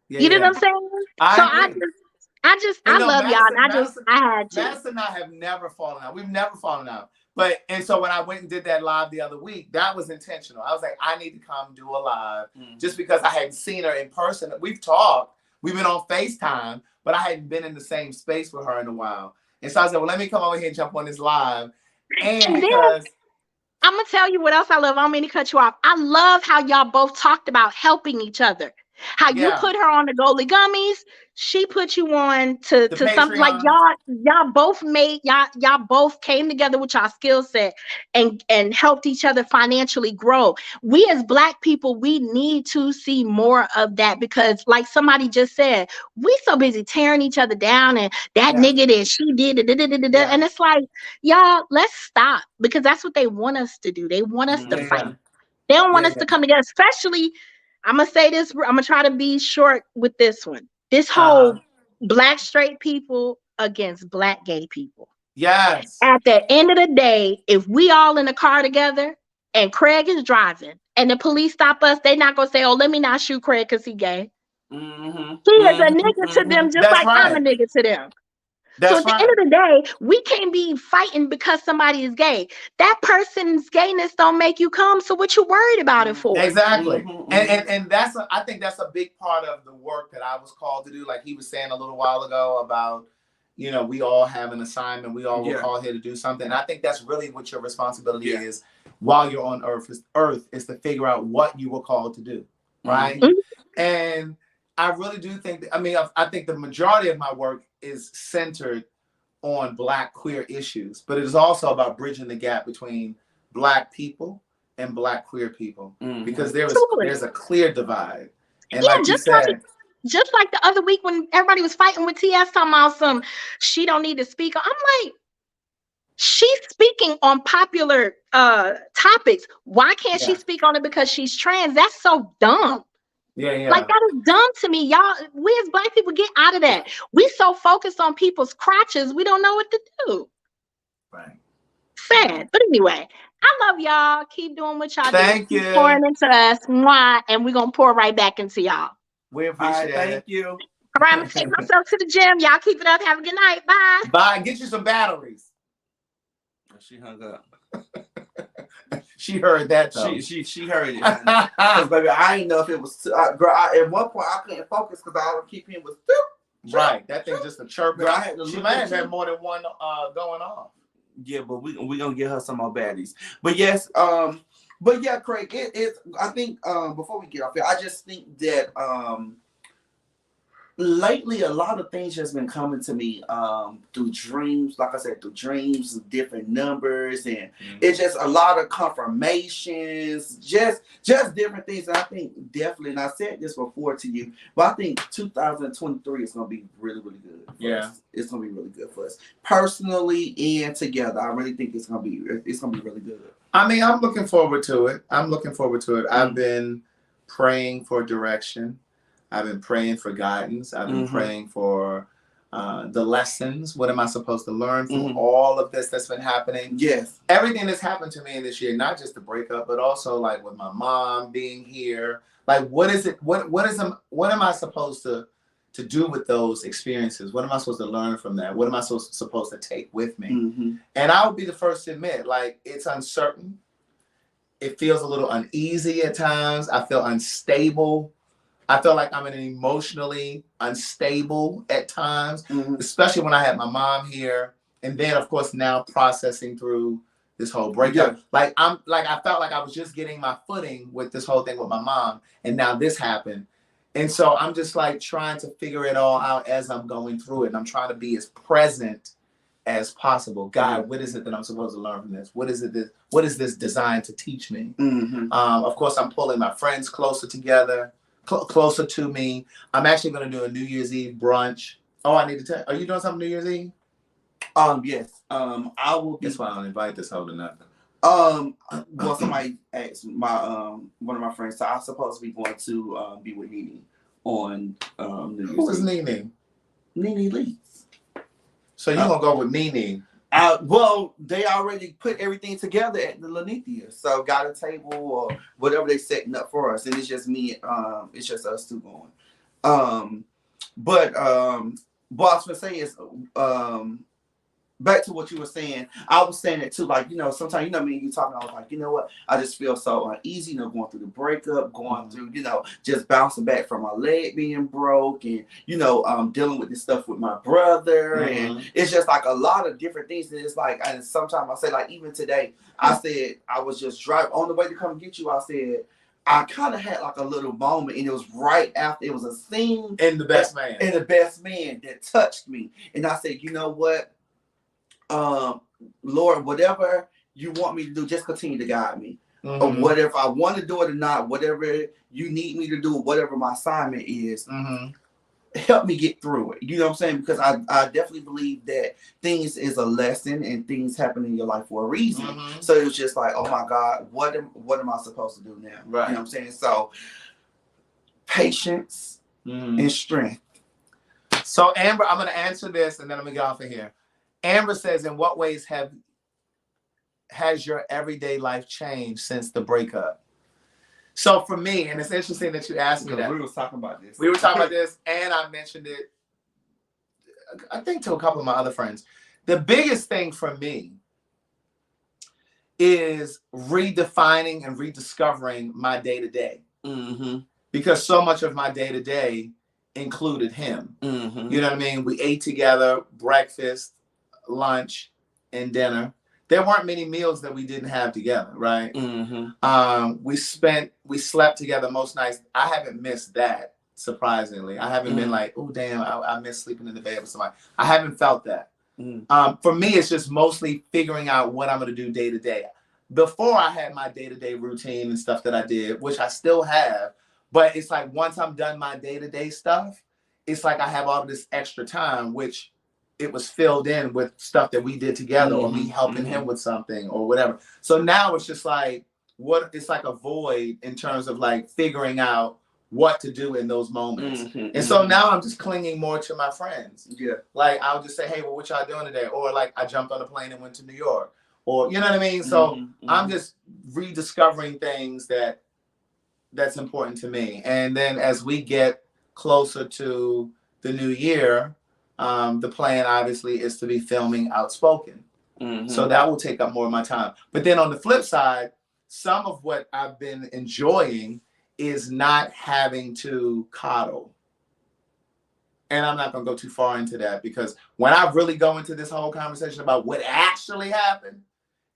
You know what I'm saying? I love y'all. And I had to. Madison and I have never fallen out. We've never fallen out. And so when I went and did that live the other week, that was intentional. I was like, I need to come do a live just because I hadn't seen her in person. We've talked. We've been on FaceTime, but I hadn't been in the same space with her in a while. And so I said, well, let me come over here and jump on this live. And because I'm going to tell you what else I love. I don't mean to cut you off. I love how y'all both talked about helping each other. How you put her on the Goalie Gummies. She put you on to something like y'all both came together with y'all skill set and helped each other financially grow. We as Black people, we need to see more of that, because like somebody just said, we so busy tearing each other down and that nigga that she did and it's like, y'all, let's stop, because that's what they want us to do. They want us to fight. They don't want us to come together, especially. I'm going to say this. I'm going to try to be short with this one. This whole Black straight people against Black gay people. Yes. At the end of the day, if we all in a car together and Craig is driving and the police stop us, they're not going to say, oh, let me not shoot Craig because he gay. He is a nigga to them just I'm a nigga to them. So at the end of the day, we can't be fighting because somebody is gay. That person's gayness don't make you come. So what you worried about it for? Exactly. And I think that's a big part of the work that I was called to do. Like he was saying a little while ago about, we all have an assignment. We all were called here to do something. And I think that's really what your responsibility is while you're on Earth is to figure out what you were called to do. Right. And I really do think I think the majority of my work is centered on Black queer issues, but it is also about bridging the gap between Black people and Black queer people, because there's a clear divide. And like you said, just like the other week when everybody was fighting with TS talking about she don't need to speak. I'm like, she's speaking on popular topics. Why can't she speak on it because she's trans? That's so dumb. Like, that is dumb to me. Y'all, we as Black people, get out of that. We so focused on people's crotches, we don't know what to do. Right. Sad. But anyway, I love y'all. Keep doing what y'all do. Thank you. Keep pouring into us. Mwah, and we're going to pour right back into y'all. We appreciate it. Thank you. All right, I'm going to take myself to the gym. Y'all keep it up. Have a good night. Bye. Bye. Get you some batteries. She hung up. She heard that though. She heard it. Because baby, I didn't know if it was girl. At one point, I couldn't focus because all I keep hearing was right. That thing just a chirp. She might have had more than one going on. Yeah, but we gonna get her some more baddies. But yes, Craig, it's. I think before we get off here, I just think that lately a lot of things has been coming to me through dreams, like I said, through dreams, different numbers, and it's just a lot of confirmations, just different things. And I think definitely, and I said this before to you, but I think 2023 is going to be really, really good for us. It's going to be really good for us personally and together. I really think it's going to be really good. I mean, I'm looking forward to it. I've been praying for direction. I've been praying for guidance. I've been praying for the lessons. What am I supposed to learn from all of this that's been happening? Yes. Everything that's happened to me in this year, not just the breakup, but also like with my mom being here. Like, what is it? What am I supposed to do with those experiences? What am I supposed to learn from that? What am I supposed to take with me? And I would be the first to admit, like, it's uncertain. It feels a little uneasy at times. I feel unstable. I feel like I'm emotionally unstable at times, especially when I had my mom here. And then, of course, now processing through this whole breakup. I felt like I was just getting my footing with this whole thing with my mom. And now this happened. And so I'm just like trying to figure it all out as I'm going through it. And I'm trying to be as present as possible. God, what is it that I'm supposed to learn from this? What is this designed to teach me? Of course, I'm pulling my friends closer together. Closer to me. I'm actually going to do a New Year's Eve brunch. Oh, I need to tell. Are you doing something New Year's Eve? Yes. I will. That's why I don't invite this whole to nothing. Well, somebody asked my one of my friends. So I'm supposed to be going to be with Nene on New Year's Eve. Who is Nene? Nene Leeds. So you gonna go with Nene? Well, they already put everything together at the Lanithia, so got a table or whatever they setting up for us, and it's just me. It's just us two going. But what I was gonna say is, back to what you were saying. I was saying it too. Like, you know, sometimes, you know, me and you talking, I was like, you know what? I just feel so uneasy, you know, going through the breakup, going through, you know, just bouncing back from my leg being broke, and, you know, dealing with this stuff with my brother, and it's just like a lot of different things. And it's like, and sometimes I say, like, even today, I said I was just driving on the way to come get you. I said, I kind of had like a little moment, and it was right after, it was a scene in The Best Man. In The Best Man that touched me, and I said, you know what? Lord, whatever you want me to do, just continue to guide me. Or whatever, if I want to do it or not, whatever you need me to do, whatever my assignment is, help me get through it. You know what I'm saying? Because I definitely believe that things is a lesson and things happen in your life for a reason. So it was just like, oh my God, what am I supposed to do now? Right. You know what I'm saying? So patience and strength. So Amber, I'm going to answer this and then I'm going to get off of here. Amber says, in what ways has your everyday life changed since the breakup? So for me, and it's interesting that you asked me that. We were talking about this. We were talking about this, and I mentioned it, I think, to a couple of my other friends. The biggest thing for me is redefining and rediscovering my day-to-day. Because so much of my day-to-day included him. You know what I mean? We ate together, breakfast, lunch, and dinner. There weren't many meals that we didn't have together, right? We slept together most nights. I haven't missed that, surprisingly. I haven't been like, oh, damn, I miss sleeping in the bed with somebody. I haven't felt that. For me, it's just mostly figuring out what I'm going to do day to day. Before, I had my day-to-day routine and stuff that I did, which I still have. But it's like once I'm done my day-to-day stuff, it's like I have all of this extra time, which it was filled in with stuff that we did together or me helping him with something or whatever. So now it's just like, it's like a void in terms of like figuring out what to do in those moments. And so now I'm just clinging more to my friends. Like I'll just say, hey, well, what y'all doing today? Or like I jumped on a plane and went to New York, or, you know what I mean? So I'm just rediscovering things that's important to me. And then as we get closer to the new year, the plan obviously is to be filming Outspoken. So that will take up more of my time. But then on the flip side, some of what I've been enjoying is not having to coddle. And I'm not going to go too far into that, because when I really go into this whole conversation about what actually happened,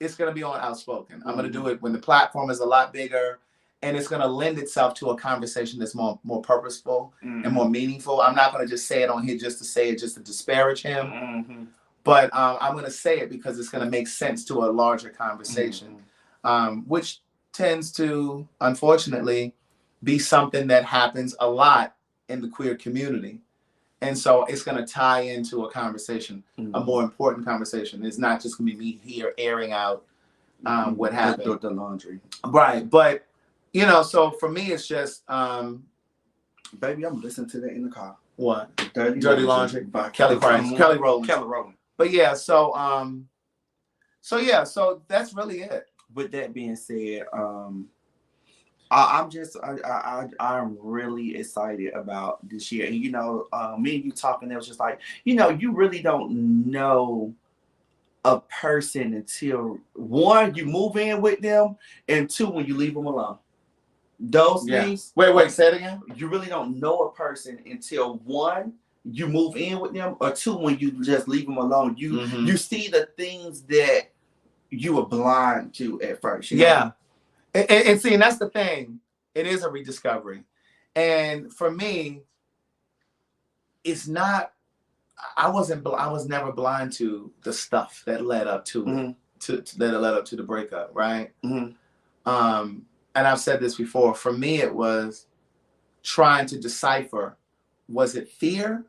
it's going to be on Outspoken. I'm going to do it when the platform is a lot bigger and it's going to lend itself to a conversation that's more purposeful and more meaningful. I'm not going to just say it on here just to say it, just to disparage him. But I'm going to say it because it's going to make sense to a larger conversation, which tends to, unfortunately, be something that happens a lot in the queer community. And so it's going to tie into a conversation, a more important conversation. It's not just going to be me here airing out what happened. The laundry. Right. But, you know, so for me, it's just... baby, I'm listening to that in the car. What? Dirty Laundry by Kelly Price. Kelly Rowland. Kelly Rowland. But yeah, so that's really it. With that being said, I'm really excited about this year. And, you know, me and you talking, it was just like, you know, you really don't know a person until, one, you move in with them, and two, when you leave them alone. Those things. Wait, say it again. You really don't know a person until, one, you move in with them, or two, when you just leave them alone. You see the things that you were blind to at first. You know? And see, and that's the thing. It is a rediscovery. And for me, it's not, I was never blind to the stuff that led up to the breakup, right? And I've said this before, for me it was trying to decipher, was it fear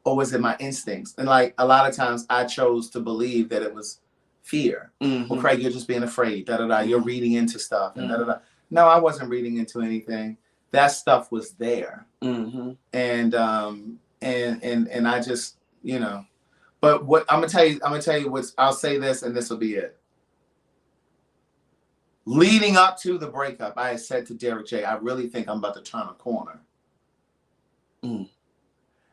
or was it my instincts? And like a lot of times I chose to believe that it was fear. Well, Craig, you're just being afraid. You're reading into stuff. And No, I wasn't reading into anything. That stuff was there. And I just, you know. But what I'm gonna tell you, I'll say this, and this will be it. Leading up to the breakup, I had said to Derek J, I really think I'm about to turn a corner.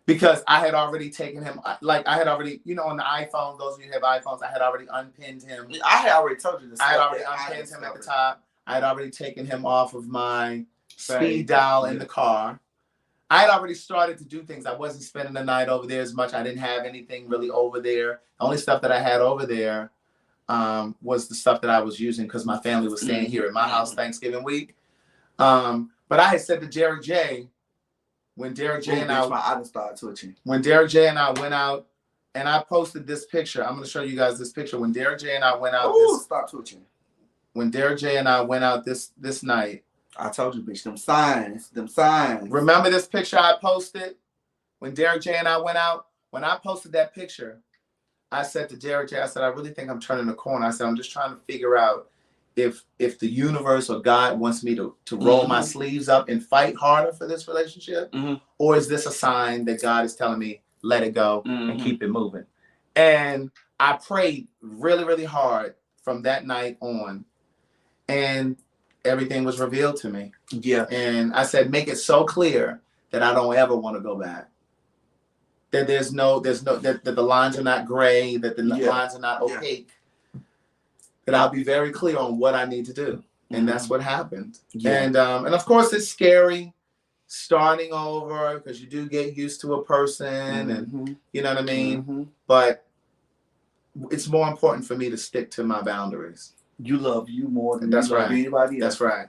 Because I had already taken him, you know, on the iPhone, those of you who have iPhones, I had already unpinned him. I had already told you this. I had already unpinned him at the top. I had already taken him off of my speed dial in the car. I had already started to do things. I wasn't spending the night over there as much. I didn't have anything really over there. The only stuff that I had over there was the stuff that I was using because my family was staying here at my house Thanksgiving week. But I had said to Derek J, when Derek J and I went out, and I posted this picture. I'm going to show you guys this picture. When Derek J and I went out, when Derek J and I went out this night, I told you, bitch, them signs. Remember this picture I posted when Derek J and I went out? When I posted that picture, I said to Derek J, I said, I really think I'm turning a corner. I said, I'm just trying to figure out if the universe or God wants me to roll my sleeves up and fight harder for this relationship, or is this a sign that God is telling me, let it go and keep it moving? And I prayed really, really hard from that night on, and everything was revealed to me. Yeah. And I said, make it so clear that I don't ever want to go back. That that the lines are not gray, that the lines are not opaque. That I'll be very clear on what I need to do. And that's what happened. Yeah. And of course it's scary starting over because you do get used to a person and you know what I mean? But it's more important for me to stick to my boundaries. You love you more than that's you love anybody else. That's right.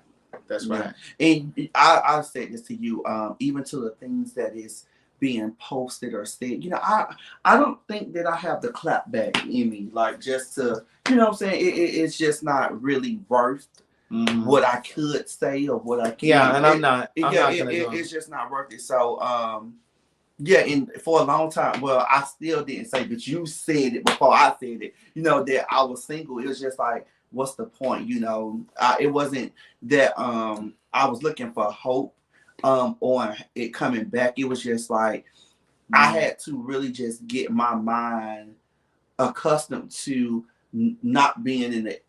That's right. And I said this to you, even to the things that is being posted or said, you know, I don't think that I have the clap back in me, like just to, you know what I'm saying? It's just not really worth what I could say or what I can. Yeah, and I'm not gonna do it. It's just not worth it. So, yeah, and for a long time, well, I still didn't say, but you said it before I said it, you know, that I was single. It was just like, what's the point? You know, it wasn't that I was looking for hope on it coming back. It was just like I had to really just get my mind accustomed to not being in it,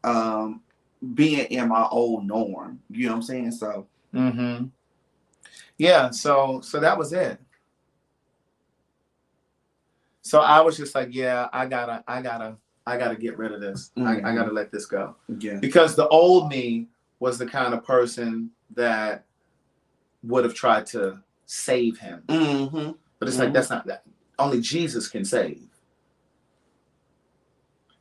being in my old norm. You know what I'm saying? So yeah, so that was it. So I was just like, yeah, I gotta get rid of this. I gotta let this go. Yeah. Because the old me was the kind of person that would have tried to save him. But it's like, that's not that. Only Jesus can save.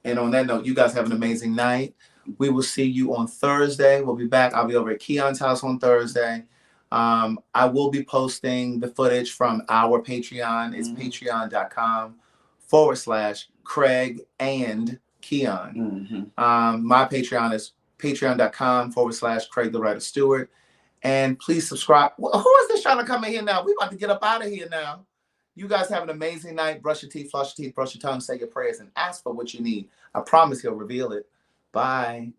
And on that note, you guys have an amazing night. We will see you on Thursday. We'll be back. I'll be over at Keon's house on Thursday. I will be posting the footage from our Patreon. It's patreon.com/Craig and Keon. My Patreon is patreon.com/Craig the Writer Stewart. And please subscribe. Who is this trying to come in here now? We're about to get up out of here now. You guys have an amazing night. Brush your teeth, floss your teeth, brush your tongue, say your prayers, and ask for what you need. I promise he'll reveal it. Bye.